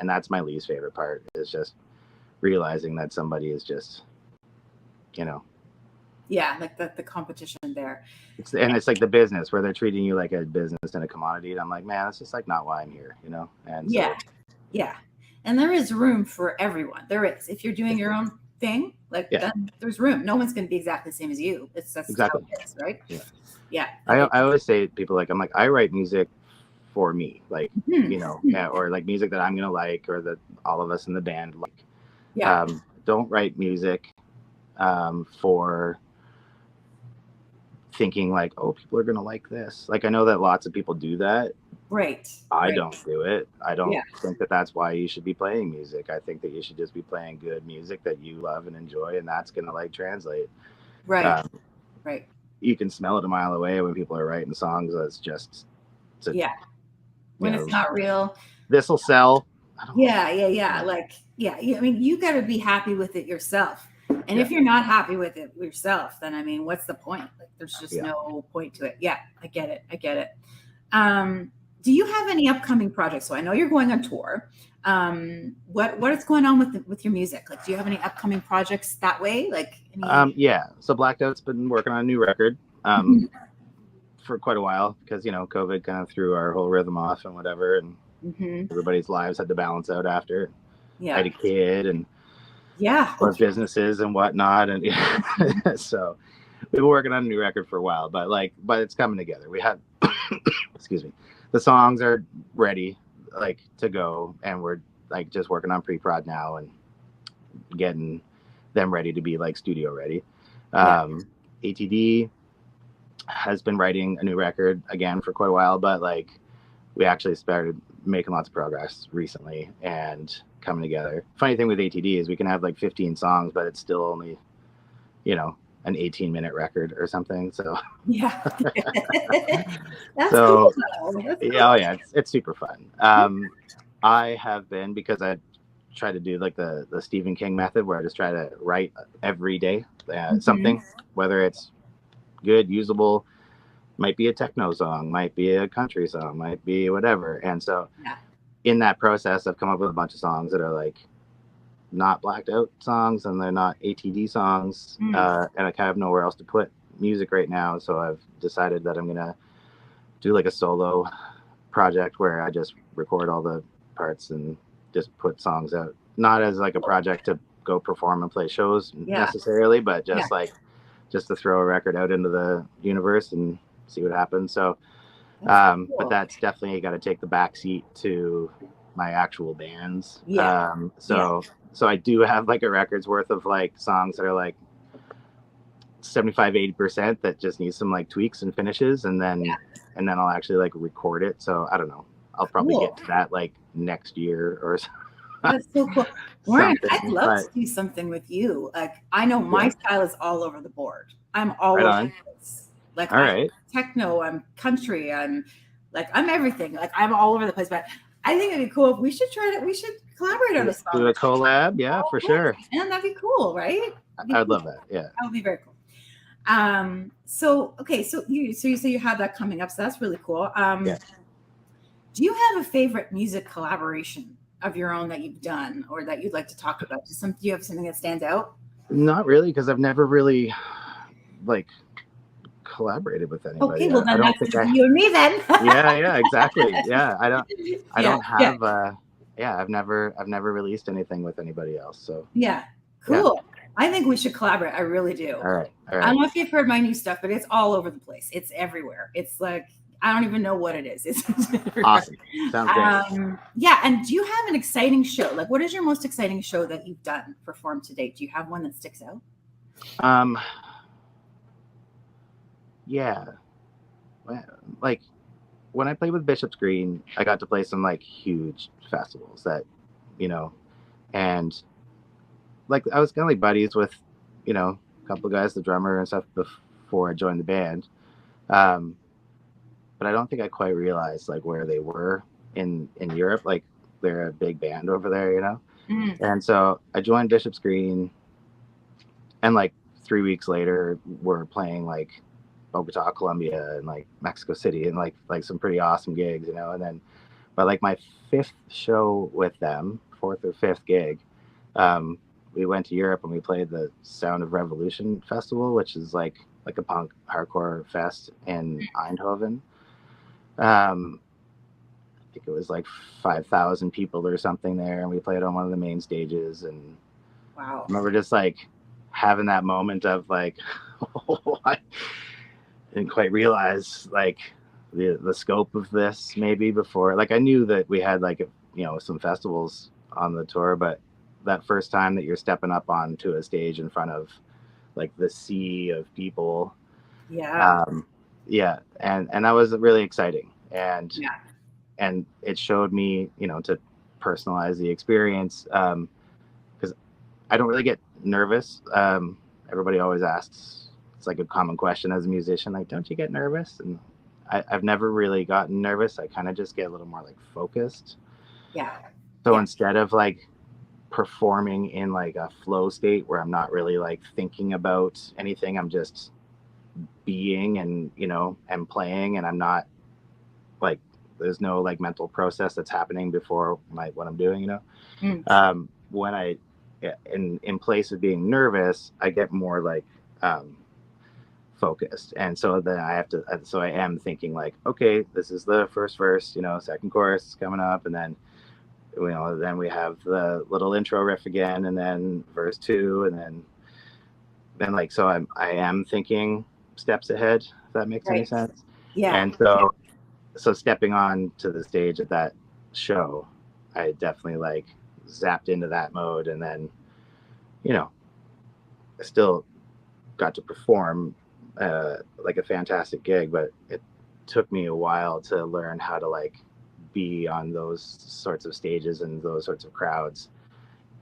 that's my least favorite part, is just realizing that somebody is just like the competition there. It's like the business where they're treating you like a business and a commodity, and I'm like, man, that's just like not why I'm here, and and there is room for everyone. There is. If you're doing your own thing, then there's room. No one's going to be exactly the same as you. That's exactly how it is, right? I always say to people, like, I'm like, I write music for me, like, or like music that I'm gonna like, or that all of us in the band like. Don't write music for thinking like, oh, people are gonna like this. Like, I know that lots of people do that. I don't do it. I don't think that that's why you should be playing music. I think that you should just be playing good music that you love and enjoy, and that's gonna like translate. Right. You can smell it a mile away when people are writing songs that's just when it's not real. This will sell. I mean, you got to be happy with it yourself. And if you're not happy with it yourself, then I mean, what's the point? Like, there's just no point to it. Yeah, I get it. Do you have any upcoming projects? So I know you're going on tour. What is going on with your music? Like, do you have any upcoming projects that way? Like, so Blacked Out's been working on a new record for quite a while, because COVID kind of threw our whole rhythm off and whatever, and everybody's lives had to balance out after. I had a kid and businesses and whatnot, and so we've been working on a new record for a while, but it's coming together. We have excuse me, the songs are ready, like, to go, and we're like just working on pre-prod now and getting them ready to be like studio ready. ATD has been writing a new record again for quite a while, but like, we actually started making lots of progress recently and coming together. Funny thing with ATD is we can have like 15 songs, but it's still only, an 18-minute record or something. So Yeah. That's so cool though. That's yeah, cool. oh yeah, it's super fun. I have been, because I try to do like the Stephen King method, where I just try to write every day something, whether it's good, usable, might be a techno song, might be a country song, might be whatever. And so Yeah. in that process, I've come up with a bunch of songs that are like not blacked out songs, and they're not ATD songs, and I kind of have nowhere else to put music right now. So I've decided that I'm gonna do like a solo project where I just record all the parts and just put songs out, not as like a project to go perform and play shows necessarily, but just like just to throw a record out into the universe and see what happens. So That's cool. but that's definitely got to take the back seat to my actual bands. So I do have like a record's worth of like songs that are like 75-80% that just need some like tweaks and finishes, and then I'll actually like record it. So I don't know, I'll probably get to that like next year or That's so cool. Warren, I'd something. love But to do something with you. Like, I know my style is all over the board. I'm all right over on. the place. Like, All I'm right. techno, I'm country, I'm everything. Like, I'm all over the place. But I think it'd be cool if we should collaborate on a song. Do a collab, yeah, for sure. And that'd be cool, right? I'd love that. Yeah. That would be very cool. So okay, so you say you have that coming up, so that's really cool. Do you have a favorite music collaboration of your own that you've done or that you'd like to talk about? Do you have something that stands out? Not really, because I've never really like collaborated with anybody. Okay, well then I don't that's think you and me then. yeah, exactly. Yeah, I don't have I've never released anything with anybody else. So yeah, cool. I think we should collaborate. I really do. All right. I don't know if you've heard my new stuff, but it's all over the place. It's everywhere. It's like I don't even know what it is. It's awesome. Sounds great. Yeah, and do you have an exciting show? Like, what is your most exciting show that you've done, performed to date? Do you have one that sticks out? Yeah. Like when I played with Bishop's Green, I got to play some like huge festivals that, and like I was kind of like buddies with, a couple of guys, the drummer and stuff before I joined the band. But I don't think I quite realized like where they were in Europe. Like they're a big band over there, And so I joined Bishop's Green, and like 3 weeks later, we're playing like Bogota, Colombia, and like Mexico City, and like some pretty awesome gigs, And then, but like my fifth show with them, fourth or fifth gig, we went to Europe and we played the Sound of Revolution Festival, which is like a punk hardcore fest in Eindhoven. I think it was like 5,000 people or something there, and we played on one of the main stages. And wow, I remember just like having that moment of like, I didn't quite realize like the scope of this maybe before. Like I knew that we had like some festivals on the tour, but that first time that you're stepping up onto a stage in front of like the sea of people, and that was really exciting. And it showed me to personalize the experience, because I don't really get nervous. Everybody always asks, it's like a common question as a musician, like, don't you get nervous? And I've never really gotten nervous. I kind of just get a little more like focused. So instead of like performing in like a flow state where I'm not really like thinking about anything, I'm just being and and playing, and I'm not like, there's no like mental process that's happening before what I'm doing. When I in place of being nervous, I get more like focused, and so then I am thinking like, okay, this is the first verse, second chorus is coming up, and then then we have the little intro riff again, and then verse 2, and then like, so I am thinking steps ahead, if that makes any sense. And so stepping on to the stage at that show, I definitely like zapped into that mode, and then I still got to perform like a fantastic gig, but it took me a while to learn how to like be on those sorts of stages and those sorts of crowds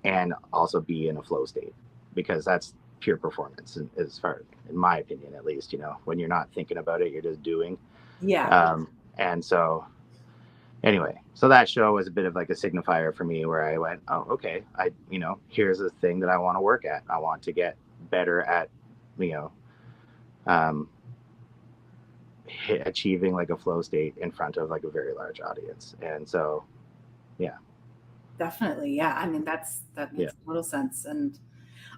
and also be in a flow state, because that's pure performance, as far, in my opinion, at least, when you're not thinking about it, you're just doing. Yeah. And so anyway, so that show was a bit of like a signifier for me, where I went, oh, okay, here's a thing that I want to work at. I want to get better at, um, achieving like a flow state in front of like a very large audience. And so, yeah. Definitely. Yeah. I mean, that makes total sense. And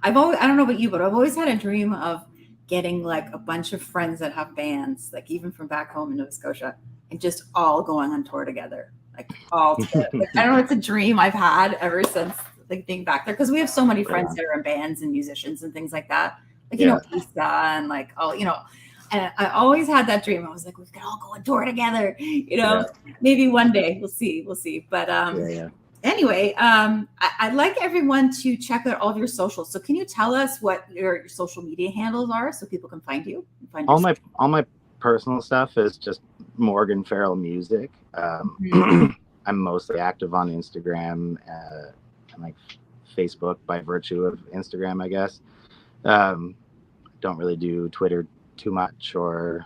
I don't know about you, but I've always had a dream of getting like a bunch of friends that have bands, like even from back home in Nova Scotia, and just all going on tour together, like all together. Like, I don't know, it's a dream I've had ever since like being back there, because we have so many friends that are in bands and musicians and things like that. Like, Isa and like all, and I always had that dream. I was like, we could all go on tour together, maybe one day. We'll see. But anyway, I'd like everyone to check out all of your socials. So can you tell us what your social media handles are so people can find you? All my personal stuff is just Morgan Farrell Music. I'm mostly active on Instagram and like Facebook by virtue of Instagram, I guess. Don't really do Twitter too much or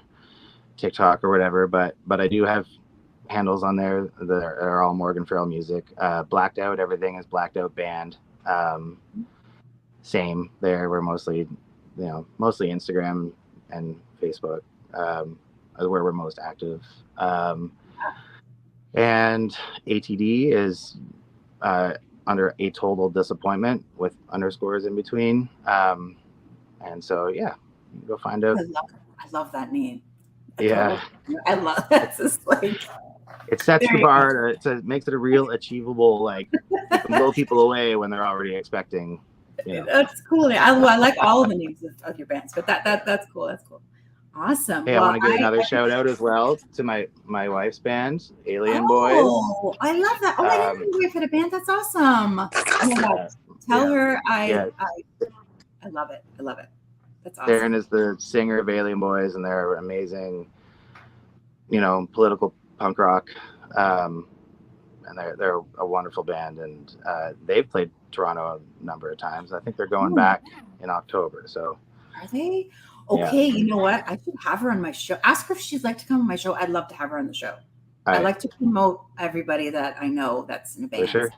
TikTok or whatever, but I do have handles on there that are all Morgan Farrell Music. Blacked Out, everything is Blacked Out Band. Same there. We're mostly Instagram and Facebook, where we're most active. And ATD is under A Total Disappointment with underscores in between. And so, yeah, you can go find out. I love that name. I love that. It's just like, it sets the bar. It makes it a real achievable, like you can blow people away when they're already expecting. That's cool. I like all of the names of your bands, but that's cool. That's cool. Awesome. Hey, I want to give another shout out as well to my wife's band, Alien Boys. Oh, I love that. Oh, I didn't know you had a band. That's awesome. Tell her I love it. I love it. That's awesome. Darren is the singer of Alien Boys, and they're amazing, political punk rock. And they're a wonderful band, and they've played Toronto a number of times. I think they're going back in October. So are they? Okay, you know what? I should have her on my show. Ask her if she'd like to come on my show. I'd love to have her on the show. I like to promote everybody that I know that's in a band. For sure.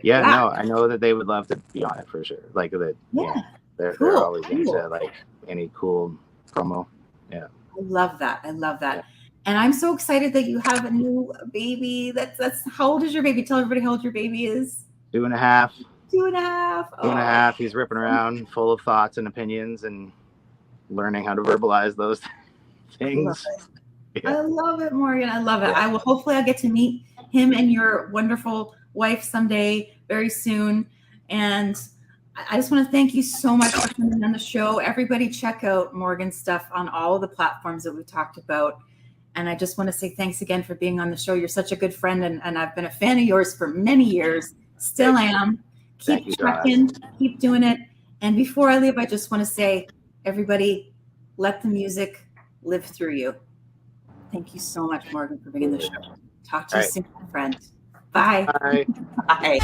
Yeah, no, I know that they would love to be on it for sure. Like that. Yeah. They're always into like any cool promo. Yeah. I love that. Yeah. And I'm so excited that you have a new baby. That's how old is your baby? Tell everybody how old your baby is. 2.5. 2.5. 2.5. He's ripping around, full of thoughts and opinions, and learning how to verbalize those things. I love it, Morgan. I love it. Hopefully I'll get to meet him and your wonderful wife someday very soon. And I just want to thank you so much for coming on the show. Everybody check out Morgan's stuff on all of the platforms that we talked about. And I just want to say thanks again for being on the show. You're such a good friend, and I've been a fan of yours for many years. Still am. Keep checking, keep doing it. And before I leave, I just want to say, everybody, let the music live through you. Thank you so much, Morgan, for being on the show. Talk to you soon, my friend. Bye. Bye. Bye.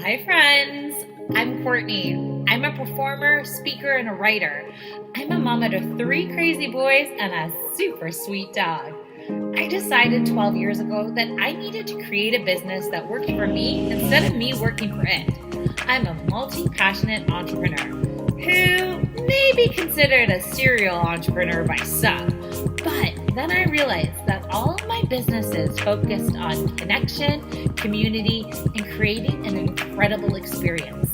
Hi, friends. I'm Courtney. I'm a performer, speaker, and a writer. I'm a mama to 3 crazy boys and a super sweet dog. I decided 12 years ago that I needed to create a business that worked for me instead of me working for it. I'm a multi-passionate entrepreneur who may be considered a serial entrepreneur by some, but then I realized that all of my businesses focused on connection, community, and creating an incredible experience.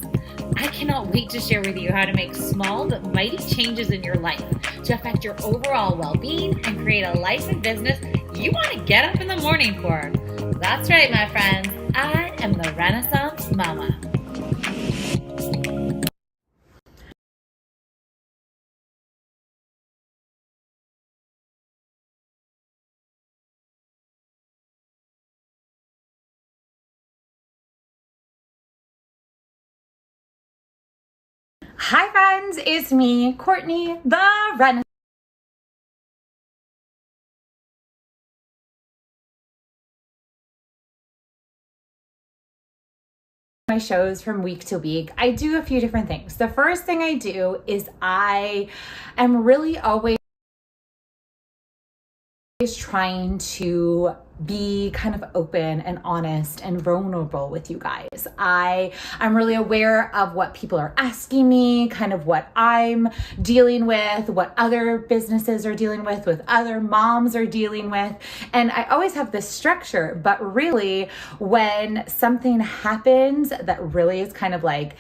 I cannot wait to share with you how to make small but mighty changes in your life to affect your overall well-being and create a life and business you want to get up in the morning for. That's right, my friends. I am the Renaissance Mama. Hi friends, it's me, Courtney, the Run. My shows from week to week. I do a few different things. The first thing I do is I am really always trying to be kind of open and honest and vulnerable with you guys. I'm really aware of what people are asking me, kind of what I'm dealing with, what other businesses are dealing with other moms are dealing with. And I always have this structure, but really when something happens that really is kind of like,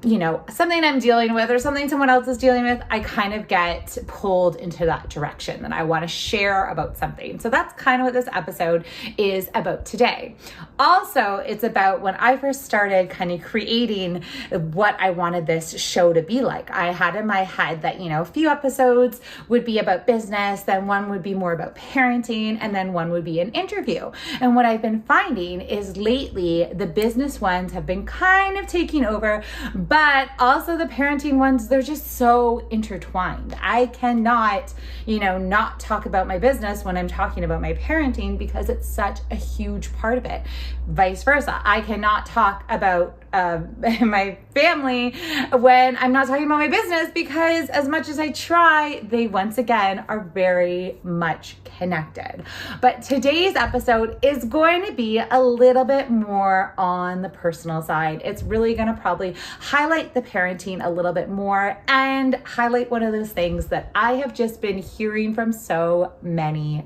you know, something I'm dealing with or something someone else is dealing with, I kind of get pulled into that direction and I want to share about something. So that's kind of what this episode is about today. Also, it's about when I first started kind of creating what I wanted this show to be like. I had in my head that, you know, a few episodes would be about business, then one would be more about parenting, and then one would be an interview. And what I've been finding is lately the business ones have been kind of taking over, but also the parenting ones, they're just so intertwined. I cannot, you know, not talk about my business when I'm talking about my parenting because it's such a huge part of it. Vice versa. I cannot talk about my family when I'm not talking about my business because as much as I try, they once again are very much connected. But today's episode is going to be a little bit more on the personal side. It's really going to probably highlight the parenting a little bit more and highlight one of those things that I have just been hearing from so many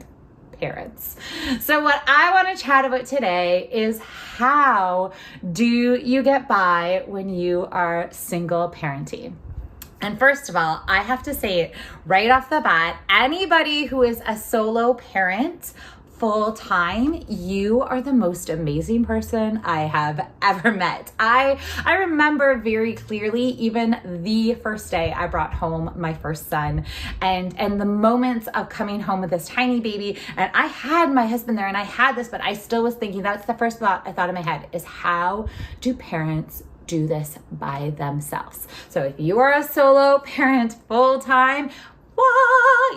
parents. So what I want to chat about today is how do you get by when you are single parenting? And first of all, I have to say it right off the bat, anybody who is a solo parent full time, you are the most amazing person I have ever met. I remember very clearly, even the first day I brought home my first son and the moments of coming home with this tiny baby. And I had my husband there and I had this, but I still was thinking, that's the first thought I thought in my head is how do parents do this by themselves? So if you are a solo parent full time,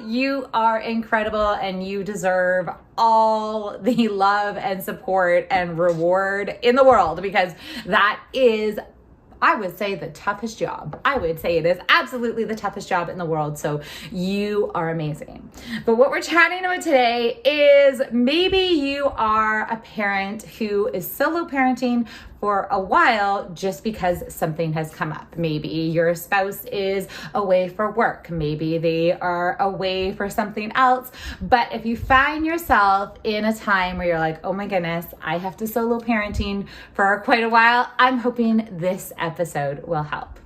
you are incredible and you deserve all the love and support and reward in the world because that is, I would say, the toughest job. I would say it is absolutely the toughest job in the world. So you are amazing. But what we're chatting about today is maybe you are a parent who is solo parenting for a while just because something has come up. Maybe your spouse is away for work. Maybe they are away for something else. But if you find yourself in a time where you're like, oh my goodness, I have to solo parenting for quite a while, I'm hoping this episode will help.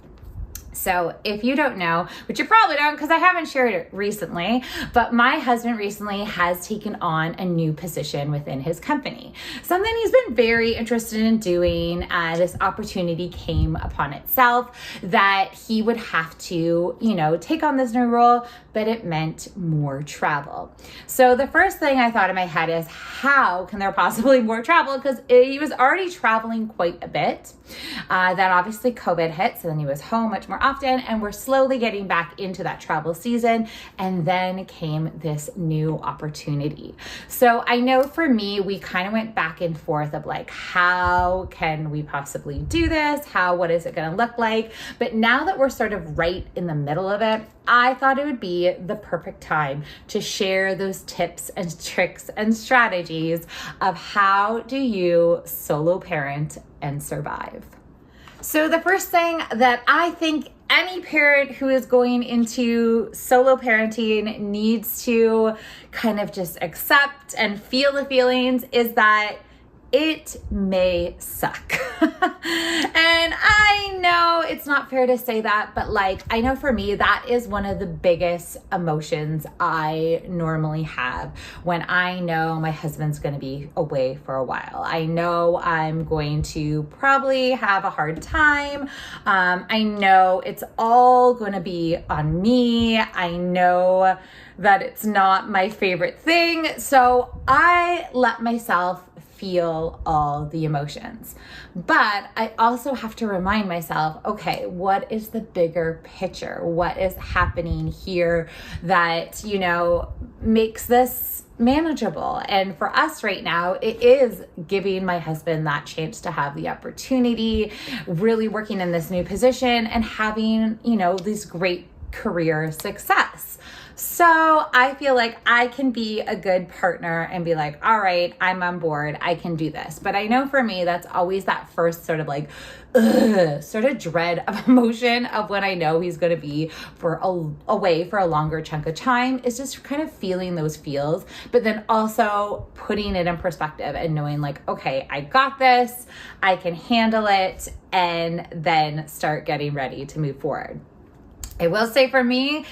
So if you don't know, which you probably don't because I haven't shared it recently, but my husband recently has taken on a new position within his company. Something he's been very interested in doing. This opportunity came upon itself that he would have to, you know, take on this new role, but it meant more travel. So the first thing I thought in my head is how can there possibly more travel? Because he was already traveling quite a bit. Then obviously COVID hit, so then he was home much more often, and we're slowly getting back into that travel season. And then came this new opportunity. So I know for me, we kind of went back and forth of like, how can we possibly do this? What is it going to look like? But now that we're sort of right in the middle of it, I thought it would be the perfect time to share those tips and tricks and strategies of how do you solo parent and survive. So the first thing that I think any parent who is going into solo parenting needs to kind of just accept and feel the feelings is that it may suck. And I know it's not fair to say that, but like, I know for me, that is one of the biggest emotions I normally have when I know my husband's going to be away for a while. I know I'm going to probably have a hard time. I know it's all going to be on me. I know that it's not my favorite thing. So I let myself feel all the emotions. But I also have to remind myself, okay, what is the bigger picture? What is happening here that, makes this manageable? And for us right now, it is giving my husband that chance to have the opportunity, really working in this new position and having, these great career success. So I feel like I can be a good partner and be like, all right, I'm on board. I can do this. But I know for me, that's always that first sort of like, sort of dread of emotion of when I know he's going to be away for a longer chunk of time, is just kind of feeling those feels, but then also putting it in perspective and knowing like, okay, I got this, I can handle it, and then start getting ready to move forward. I will say for me,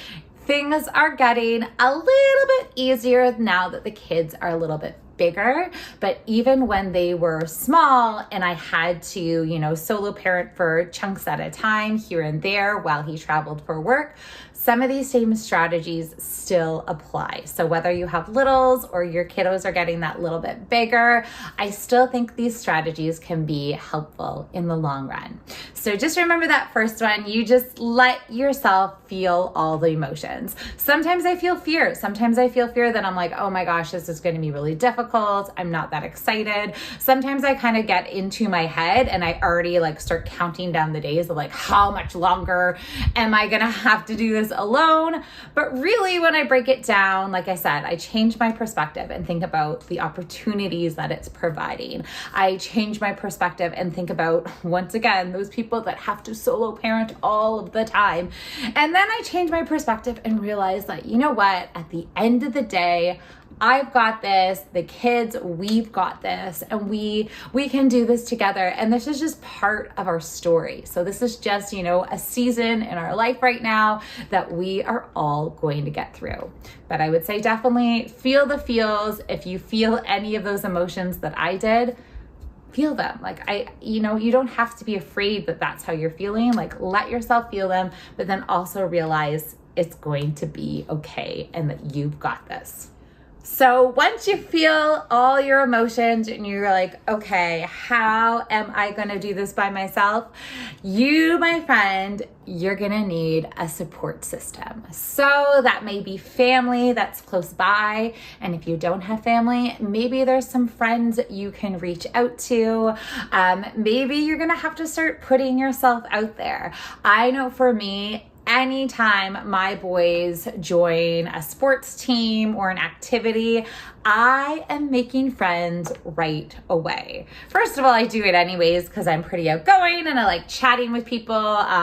things are getting a little bit easier now that the kids are a little bit bigger, but even when they were small and I had to, solo parent for chunks at a time here and there while he traveled for work, some of these same strategies still apply. So whether you have littles or your kiddos are getting that little bit bigger, I still think these strategies can be helpful in the long run. So just remember that first one, you just let yourself feel all the emotions. Sometimes I feel fear. Sometimes I feel fear that I'm like, oh my gosh, this is going to be really difficult. I'm not that excited. Sometimes I kind of get into my head and I already like start counting down the days of like, how much longer am I going to have to do this alone? But really, when I break it down, like I said, I change my perspective and think about the opportunities that it's providing. I change my perspective and think about, once again, those people that have to solo parent all of the time. And then I change my perspective and realize that, you know what, at the end of the day, I've got this, the kids, we've got this, and we can do this together. And this is just part of our story. So this is just, a season in our life right now that we are all going to get through. But I would say definitely feel the feels. If you feel any of those emotions that I did, feel them. Like you don't have to be afraid that that's how you're feeling. Like let yourself feel them, but then also realize it's going to be okay and that you've got this. So once you feel all your emotions and you're like, okay, how am I going to do this by myself? You, my friend, you're going to need a support system. So that may be family that's close by. And if you don't have family, maybe there's some friends you can reach out to. Maybe you're going to have to start putting yourself out there. I know for me, anytime my boys join a sports team or an activity, I am making friends right away. First of all, I do it anyways because I'm pretty outgoing and I like chatting with people.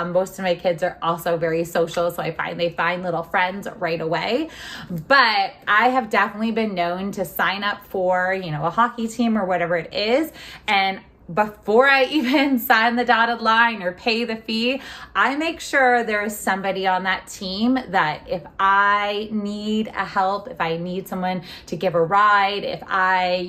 Most of my kids are also very social, so they find little friends right away. But I have definitely been known to sign up for, a hockey team or whatever it is, and before I even sign the dotted line or pay the fee, I make sure there is somebody on that team that if I need a help, if I need someone to give a ride, if I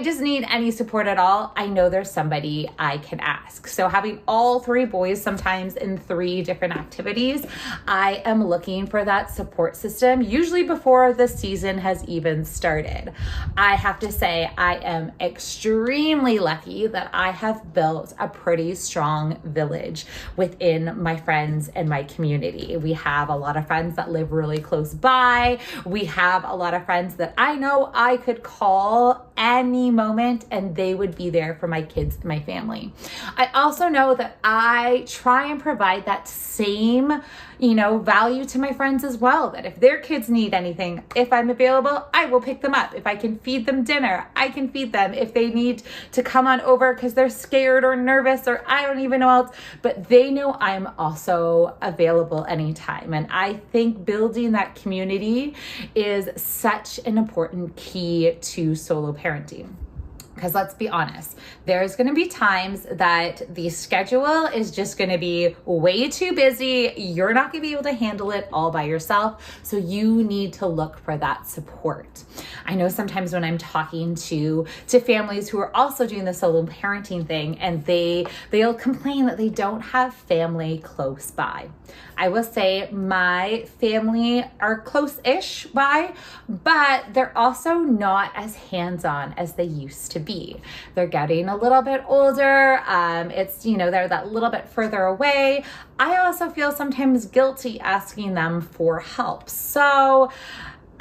just need any support at all, I know there's somebody I can ask. So having all three boys sometimes in 3 different activities, I am looking for that support system, usually before the season has even started. I have to say I am extremely lucky that I have built a pretty strong village within my friends and my community. We have a lot of friends that live really close by. We have a lot of friends that I know I could call any moment and they would be there for my kids and my family. I also know that I try and provide that same, value to my friends as well, that if their kids need anything, if I'm available, I will pick them up. If I can feed them dinner, I can feed them. If they need to come on over because they're scared or nervous or I don't even know else, but they know I'm also available anytime. And I think building that community is such an important key to solo parenting. Because let's be honest, there's going to be times that the schedule is just going to be way too busy. You're not going to be able to handle it all by yourself. So you need to look for that support. I know sometimes when I'm talking to families who are also doing the solo parenting thing, and they'll complain that they don't have family close by. I will say my family are close-ish by, but they're also not as hands-on as they used to be. They're getting a little bit older. They're that little bit further away. I also feel sometimes guilty asking them for help. So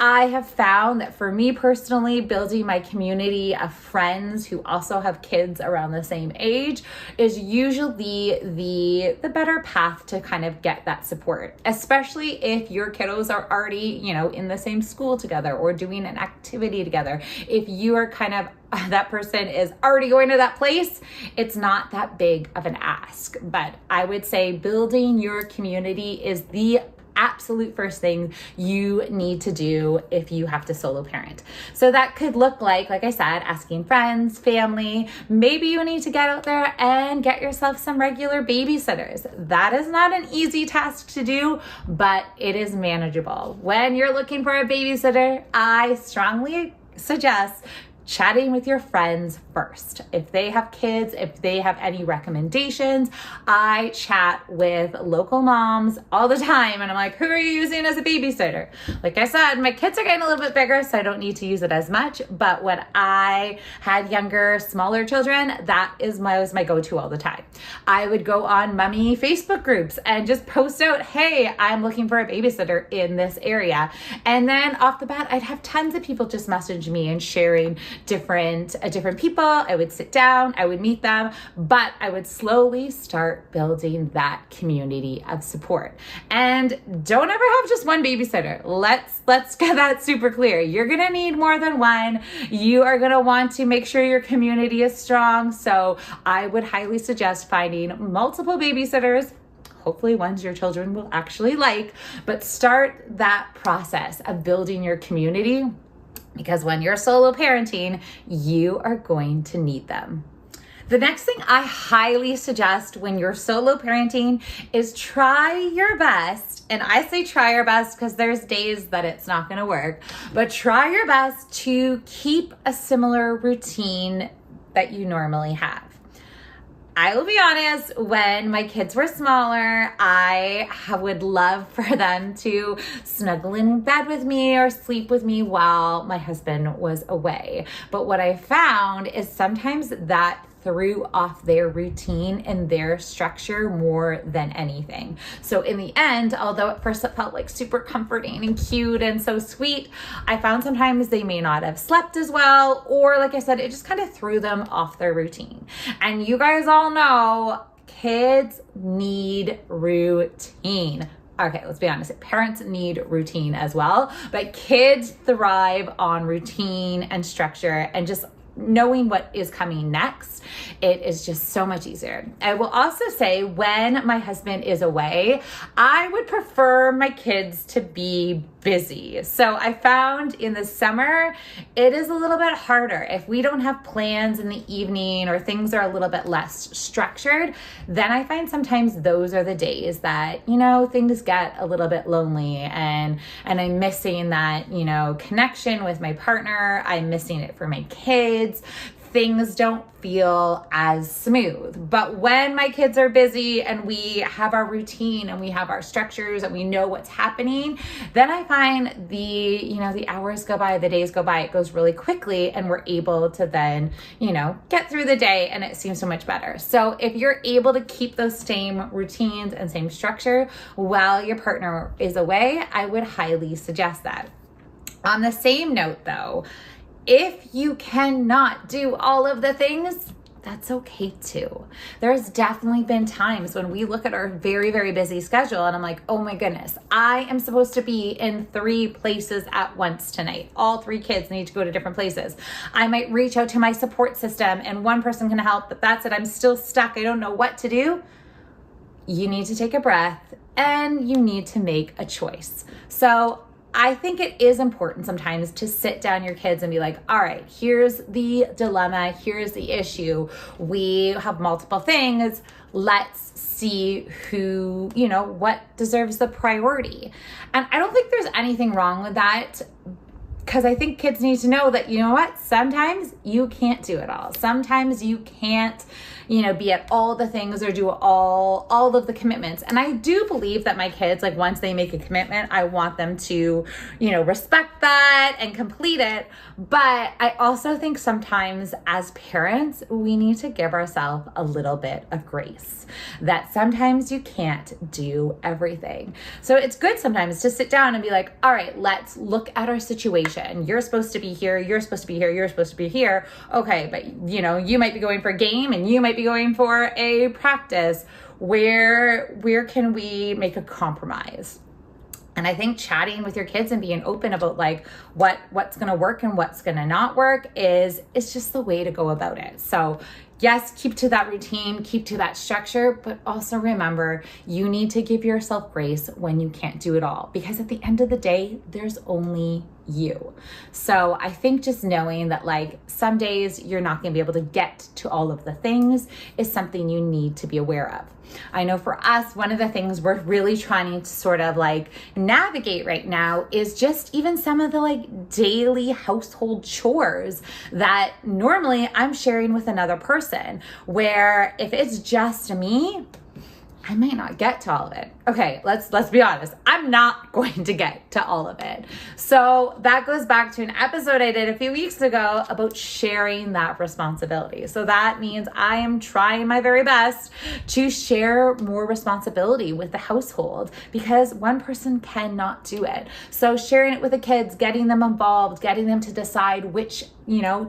I have found that for me personally, building my community of friends who also have kids around the same age is usually the better path to kind of get that support, especially if your kiddos are already, in the same school together or doing an activity together. If you are kind of that person is already going to that place, it's not that big of an ask. But I would say building your community is the absolute first thing you need to do if you have to solo parent. So that could look like I said, asking friends, family. Maybe you need to get out there and get yourself some regular babysitters. That is not an easy task to do, but it is manageable. When you're looking for a babysitter, I strongly suggest chatting with your friends first. If they have kids, if they have any recommendations, I chat with local moms all the time. And I'm like, who are you using as a babysitter? Like I said, my kids are getting a little bit bigger, so I don't need to use it as much. But when I had younger, smaller children, that was my go-to all the time. I would go on mommy Facebook groups and just post out, hey, I'm looking for a babysitter in this area. And then off the bat, I'd have tons of people just message me and sharing different people. I would sit down, I would meet them, but I would slowly start building that community of support. And don't ever have just one babysitter. Let's get that super clear. You're gonna need more than one. You are gonna want to make sure your community is strong. So I would highly suggest finding multiple babysitters, hopefully ones your children will actually like, but start that process of building your community. Because when you're solo parenting, you are going to need them. The next thing I highly suggest when you're solo parenting is try your best. And I say try your best because there's days that it's not going to work, but try your best to keep a similar routine that you normally have. I will be honest, when my kids were smaller, I would love for them to snuggle in bed with me or sleep with me while my husband was away. But what I found is sometimes that threw off their routine and their structure more than anything. So in the end, although at first it felt like super comforting and cute and so sweet, I found sometimes they may not have slept as well, or like I said, it just kind of threw them off their routine. And you guys all know kids need routine. Okay, let's be honest, parents need routine as well, but kids thrive on routine and structure and just knowing what is coming next. It is just so much easier. I will also say when my husband is away, I would prefer my kids to be busy. So I found in the summer, it is a little bit harder. If we don't have plans in the evening or things are a little bit less structured, then I find sometimes those are the days that, things get a little bit lonely and I'm missing that, connection with my partner. I'm missing it for my kids. Things don't feel as smooth. But when my kids are busy and we have our routine and we have our structures and we know what's happening, then I find the hours go by, the days go by, it goes really quickly and we're able to then, get through the day and it seems so much better. So if you're able to keep those same routines and same structure while your partner is away, I would highly suggest that. On the same note though, if you cannot do all of the things, that's okay too. There's definitely been times when we look at our very, very busy schedule and I'm like, oh my goodness, I am supposed to be in 3 places at once tonight. All 3 kids need to go to different places. I might reach out to my support system and one person can help, but that's it. I'm still stuck. I don't know what to do. You need to take a breath and you need to make a choice. So I think it is important sometimes to sit down your kids and be like, all right, here's the dilemma, here's the issue. We have multiple things. Let's see who, what deserves the priority. And I don't think there's anything wrong with that, because I think kids need to know that, sometimes you can't do it all. Sometimes you can't, be at all the things or do all of the commitments. And I do believe that my kids, like once they make a commitment, I want them to, respect that and complete it. But I also think sometimes as parents, we need to give ourselves a little bit of grace, that sometimes you can't do everything. So it's good sometimes to sit down and be like, all right, let's look at our situation. You're supposed to be here. You're supposed to be here. You're supposed to be here. Okay. But you might be going for a game and you might be going for a practice. Where can we make a compromise? And I think chatting with your kids and being open about like what's going to work and what's going to not work is just the way to go about it. So yes, keep to that routine, keep to that structure, but also remember you need to give yourself grace when you can't do it all, because at the end of the day, there's only you. So I think just knowing that like some days you're not going to be able to get to all of the things is something you need to be aware of. I know for us, one of the things we're really trying to sort of like navigate right now is just even some of the like daily household chores that normally I'm sharing with another person, where if it's just me, I might not get to all of it. Okay, let's be honest. I'm not going to get to all of it. So that goes back to an episode I did a few weeks ago about sharing that responsibility. So that means I am trying my very best to share more responsibility with the household, because one person cannot do it. So sharing it with the kids, getting them involved, getting them to decide which,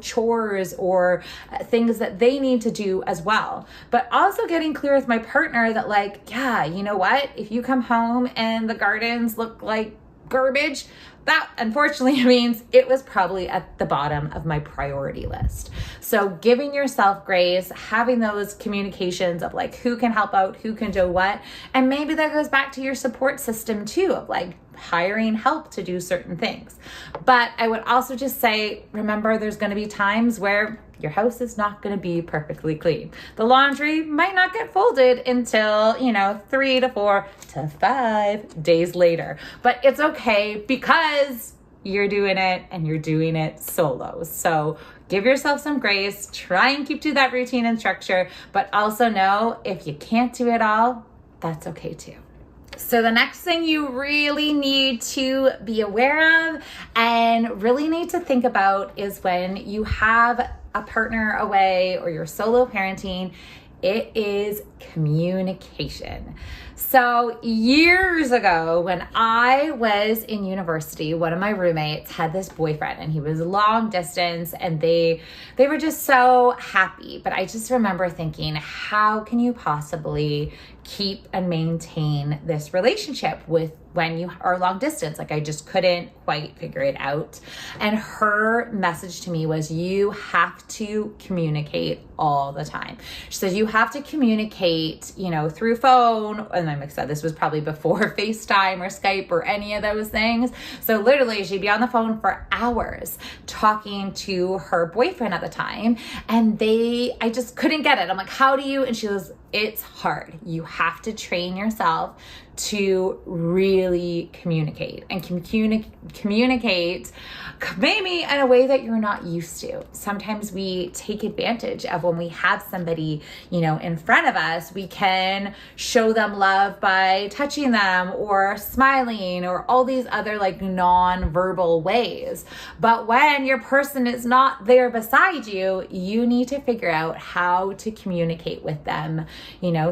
chores or things that they need to do as well. But also getting clear with my partner that like, yeah, you know what? If you come home and the gardens look like garbage, that unfortunately means it was probably at the bottom of my priority list. So giving yourself grace, having those communications of like who can help out, who can do what. And maybe that goes back to your support system too, of like hiring help to do certain things. But I would also just say, remember, there's going to be times where your house is not going to be perfectly clean. The laundry might not get folded until, 3 to 4 to 5 days later. But it's okay, because you're doing it and you're doing it solo. So give yourself some grace, try and keep to that routine and structure, but also know if you can't do it all, that's okay too. So the next thing you really need to be aware of and really need to think about is when you have a partner away or you're solo parenting, it is communication. So years ago, when I was in university, one of my roommates had this boyfriend and he was long distance, and they were just so happy. But I just remember thinking, how can you possibly keep and maintain this relationship when you are long distance? Like I just couldn't quite figure it out. And her message to me was, you have to communicate all the time. She said, you have to communicate, through phone. And like I said, this was probably before FaceTime or Skype or any of those things. So literally she'd be on the phone for hours talking to her boyfriend at the time. And I just couldn't get it. I'm like, how do you? And she goes, it's hard. You have to train yourself to really communicate and communicate maybe in a way that you're not used to. Sometimes we take advantage of when we have somebody, in front of us. We can show them love by touching them or smiling or all these other like non-verbal ways. But when your person is not there beside you, you need to figure out how to communicate with them,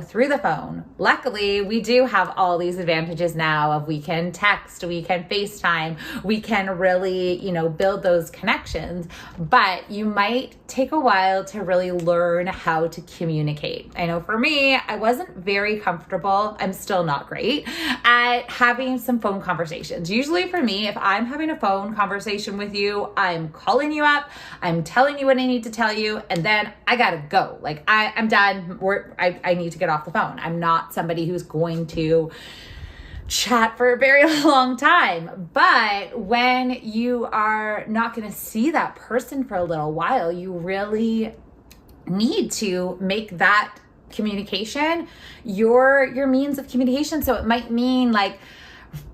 through the phone. Luckily, we do have all these advantages now of we can text, we can FaceTime, we can really, build those connections, but you might take a while to really learn how to communicate. I know for me, I wasn't very comfortable. I'm still not great at having some phone conversations. Usually for me, if I'm having a phone conversation with you, I'm calling you up, I'm telling you what I need to tell you, and then I gotta go. Like I'm done. I need to get off the phone. I'm not somebody who's going to chat for a very long time. But when you are not going to see that person for a little while, you really need to make that communication your means of communication. So it might mean like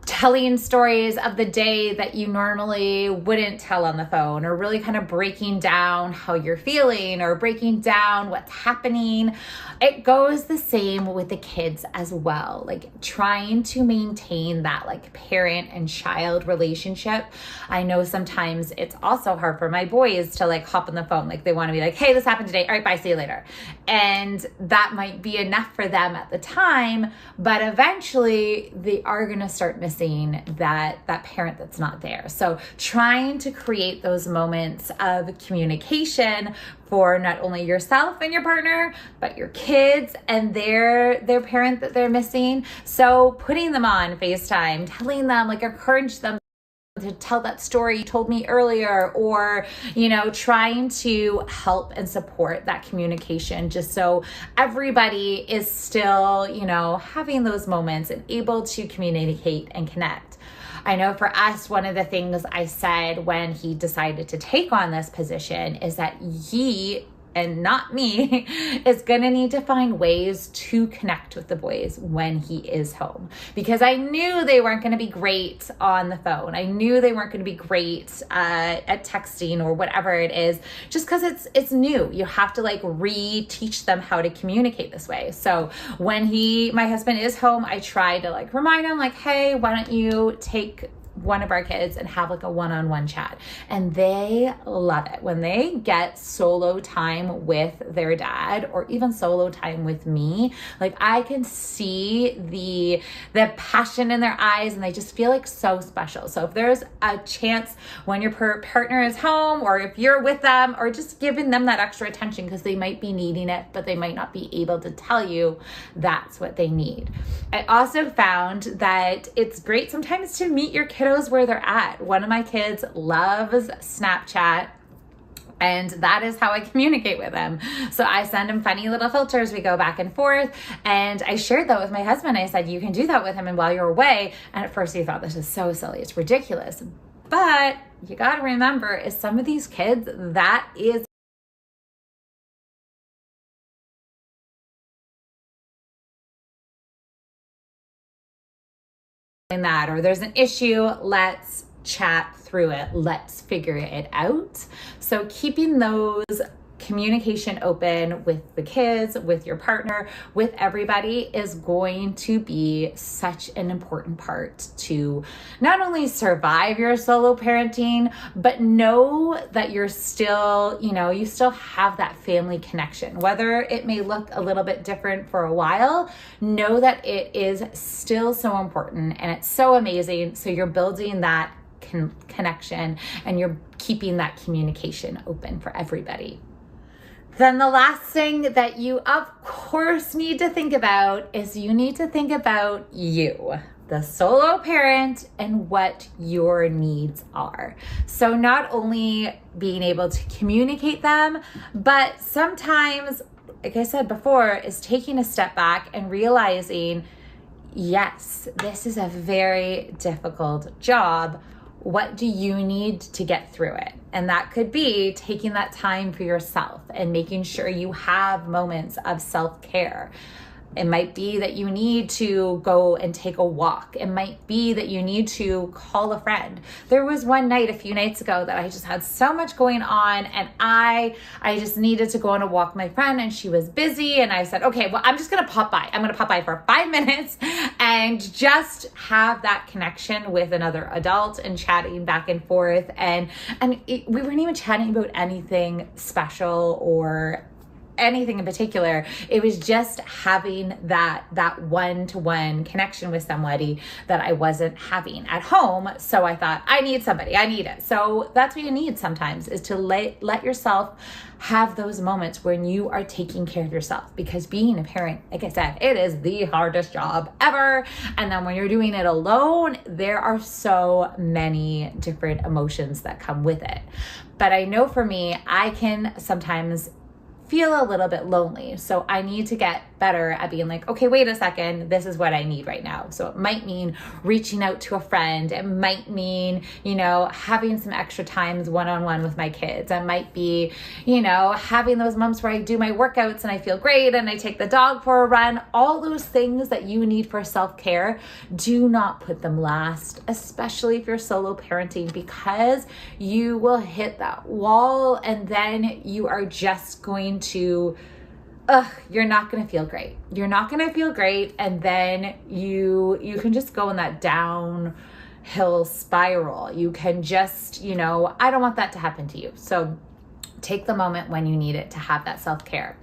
telling stories of the day that you normally wouldn't tell on the phone, or really kind of breaking down how you're feeling or breaking down what's happening. It goes the same with the kids as well, like trying to maintain that like parent and child relationship. I know sometimes it's also hard for my boys to like hop on the phone. Like they want to be like, hey, this happened today. All right, bye, see you later. And that might be enough for them at the time, but eventually they are going to start missing that parent that's not there. So trying to create those moments of communication for not only yourself and your partner, but your kids and their parent that they're missing. So putting them on FaceTime, telling them, like encourage them to tell that story you told me earlier, or, trying to help and support that communication just so everybody is still, having those moments and able to communicate and connect. I know for us, one of the things I said when he decided to take on this position is that he, and not me, is going to need to find ways to connect with the boys when he is home, because I knew they weren't going to be great on the phone. I knew they weren't going to be great at texting or whatever it is, just because it's new. You have to like re-teach them how to communicate this way. So when my husband is home, I try to like remind him like, hey, why don't you take one of our kids and have like a one-on-one chat. And they love it when they get solo time with their dad, or even solo time with me. Like I can see the passion in their eyes, and they just feel like so special. So if there's a chance when your partner is home, or if you're with them, or just giving them that extra attention because they might be needing it, but they might not be able to tell you that's what they need. I also found that it's great sometimes to meet your kiddos where they're at. One of my kids loves Snapchat, and that is how I communicate with him. So I send him funny little filters. We go back and forth. And I shared that with my husband. I said, you can do that with him and while you're away. And at first he thought, this is so silly. It's ridiculous. But you got to remember, is some of these kids, that is that, or there's an issue, let's chat through it, let's figure it out. So keeping those communication open with the kids, with your partner, with everybody is going to be such an important part to not only survive your solo parenting, but know that you're still, you still have that family connection. Whether it may look a little bit different for a while, know that it is still so important and it's so amazing. So you're building that connection and you're keeping that communication open for everybody. Then the last thing that you, of course, need to think about is you need to think about you, the solo parent, and what your needs are. So not only being able to communicate them, but sometimes, like I said before, is taking a step back and realizing, yes, this is a very difficult job. What do you need to get through it? And that could be taking that time for yourself and making sure you have moments of self-care. It might be that you need to go and take a walk. It might be that you need to call a friend. There was one night a few nights ago that I just had so much going on, and I just needed to go on a walk with my friend, and she was busy, and I said, okay, well, I'm just going to pop by. I'm going to pop by for 5 minutes and just have that connection with another adult and chatting back and forth. And we weren't even chatting about anything special or anything in particular. It was just having that one-to-one connection with somebody that I wasn't having at home. So I thought, I need somebody, I need it. So that's what you need sometimes, is to let yourself have those moments when you are taking care of yourself, because being a parent, like I said, it is the hardest job ever. And then when you're doing it alone, there are so many different emotions that come with it. But I know for me, I can sometimes feel a little bit lonely. So I need to get better at being like, okay, wait a second, this is what I need right now. So it might mean reaching out to a friend. It might mean, having some extra times one-on-one with my kids. It might be, having those moments where I do my workouts and I feel great and I take the dog for a run. All those things that you need for self-care, do not put them last, especially if you're solo parenting, because you will hit that wall and then you are just going to you're not going to feel great. You're not going to feel great. And then you can just go in that downhill spiral. You can just, I don't want that to happen to you. So take the moment when you need it to have that self-care.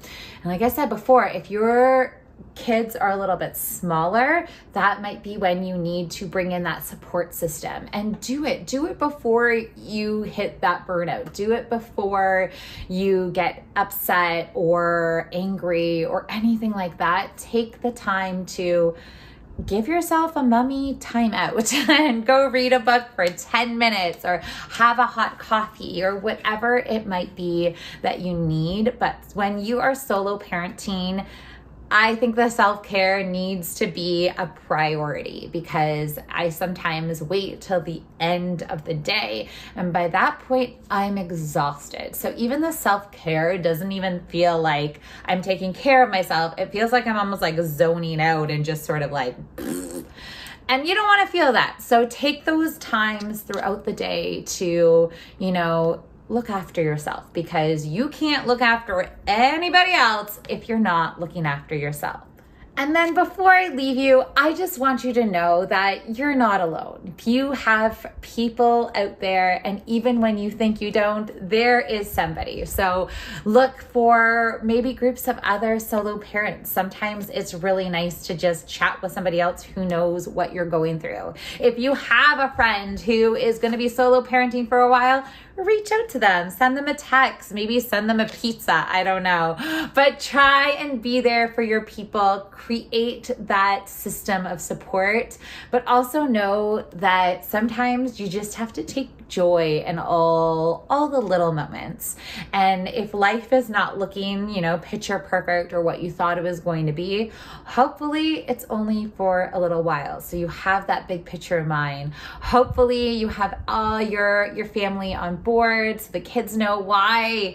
And like I said before, if your kids are a little bit smaller, that might be when you need to bring in that support system, and do it before you hit that burnout. Do it before you get upset or angry or anything like that. Take the time to give yourself a mummy timeout and go read a book for 10 minutes or have a hot coffee or whatever it might be that you need. But when you are solo parenting, I think the self-care needs to be a priority, because I sometimes wait till the end of the day. And by that point, I'm exhausted. So even the self-care doesn't even feel like I'm taking care of myself. It feels like I'm almost like zoning out and just sort of like, and you don't want to feel that. So take those times throughout the day to, look after yourself, because you can't look after anybody else if you're not looking after yourself. And then before I leave you, I just want you to know that you're not alone. If you have people out there, and even when you think you don't, there is somebody. So look for maybe groups of other solo parents. Sometimes it's really nice to just chat with somebody else who knows what you're going through. If you have a friend who is going to be solo parenting for a while, reach out to them, send them a text, maybe send them a pizza, I don't know. But try and be there for your people, create that system of support, but also know that sometimes you just have to take joy in all the little moments. And if life is not looking, picture perfect or what you thought it was going to be, hopefully it's only for a little while. So you have that big picture in mind. Hopefully you have all your family on board, so the kids know why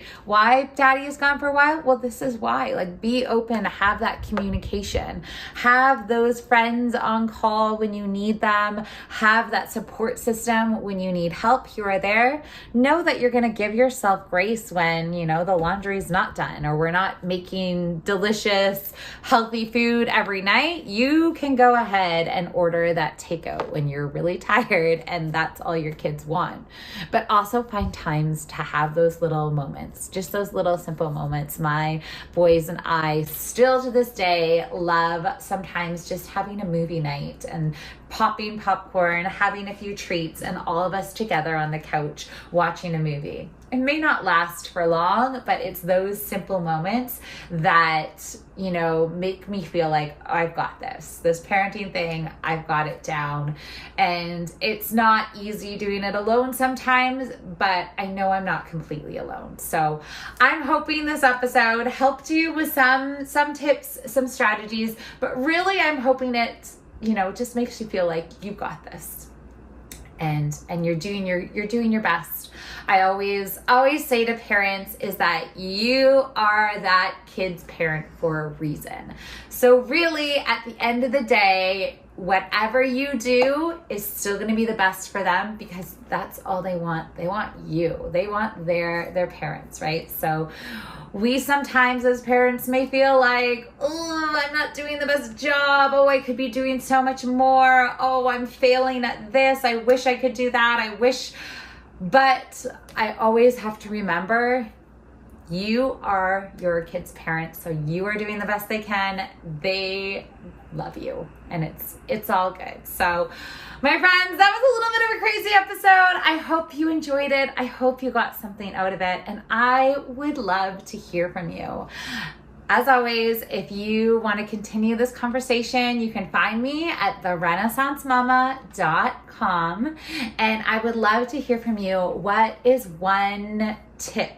daddy is gone for a while. Well, this is why. Like, be open, have that communication, have those friends on call when you need them, have that support system when you need help. You are there. Know that you're going to give yourself grace when, the laundry's not done or we're not making delicious, healthy food every night. You can go ahead and order that takeout when you're really tired and that's all your kids want. But also find times to have those little moments, just those little simple moments. My boys and I still to this day love sometimes just having a movie night and popping popcorn, having a few treats, and all of us together on the couch watching a movie. It may not last for long, but it's those simple moments that, make me feel like I've got this parenting thing, I've got it down. And it's not easy doing it alone sometimes, but I know I'm not completely alone. So I'm hoping this episode helped you with some tips, some strategies, but really I'm hoping it just makes you feel like you've got this and you're doing your best. I always say to parents is that you are that kid's parent for a reason. So really at the end of the day, whatever you do is still going to be the best for them, because that's all they want. They want you. They want their parents, right? So we sometimes as parents may feel like, oh, I'm not doing the best job. Oh, I could be doing so much more. Oh, I'm failing at this. I wish I could do that. But I always have to remember, you are your kid's parent, so you are doing the best they can. They love you, and it's all good. So, my friends, that was a little bit of a crazy episode. I hope you enjoyed it. I hope you got something out of it, and I would love to hear from you. As always, if you want to continue this conversation, you can find me at therenaissancemama.com, and I would love to hear from you. What is one tip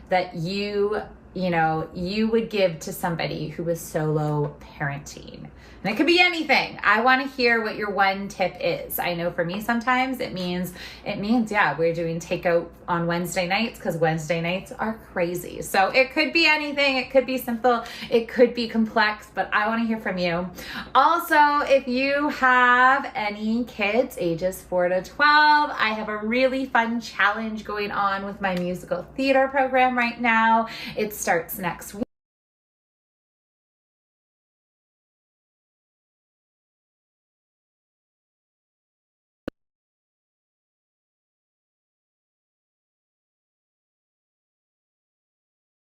that you you would give to somebody who was solo parenting? And it could be anything. I want to hear what your one tip is. I know for me, sometimes it means, yeah, we're doing takeout on Wednesday nights because Wednesday nights are crazy. So it could be anything. It could be simple. It could be complex, but I want to hear from you. Also, if you have any kids ages 4 to 12, I have a really fun challenge going on with my musical theater program right now. It starts next week.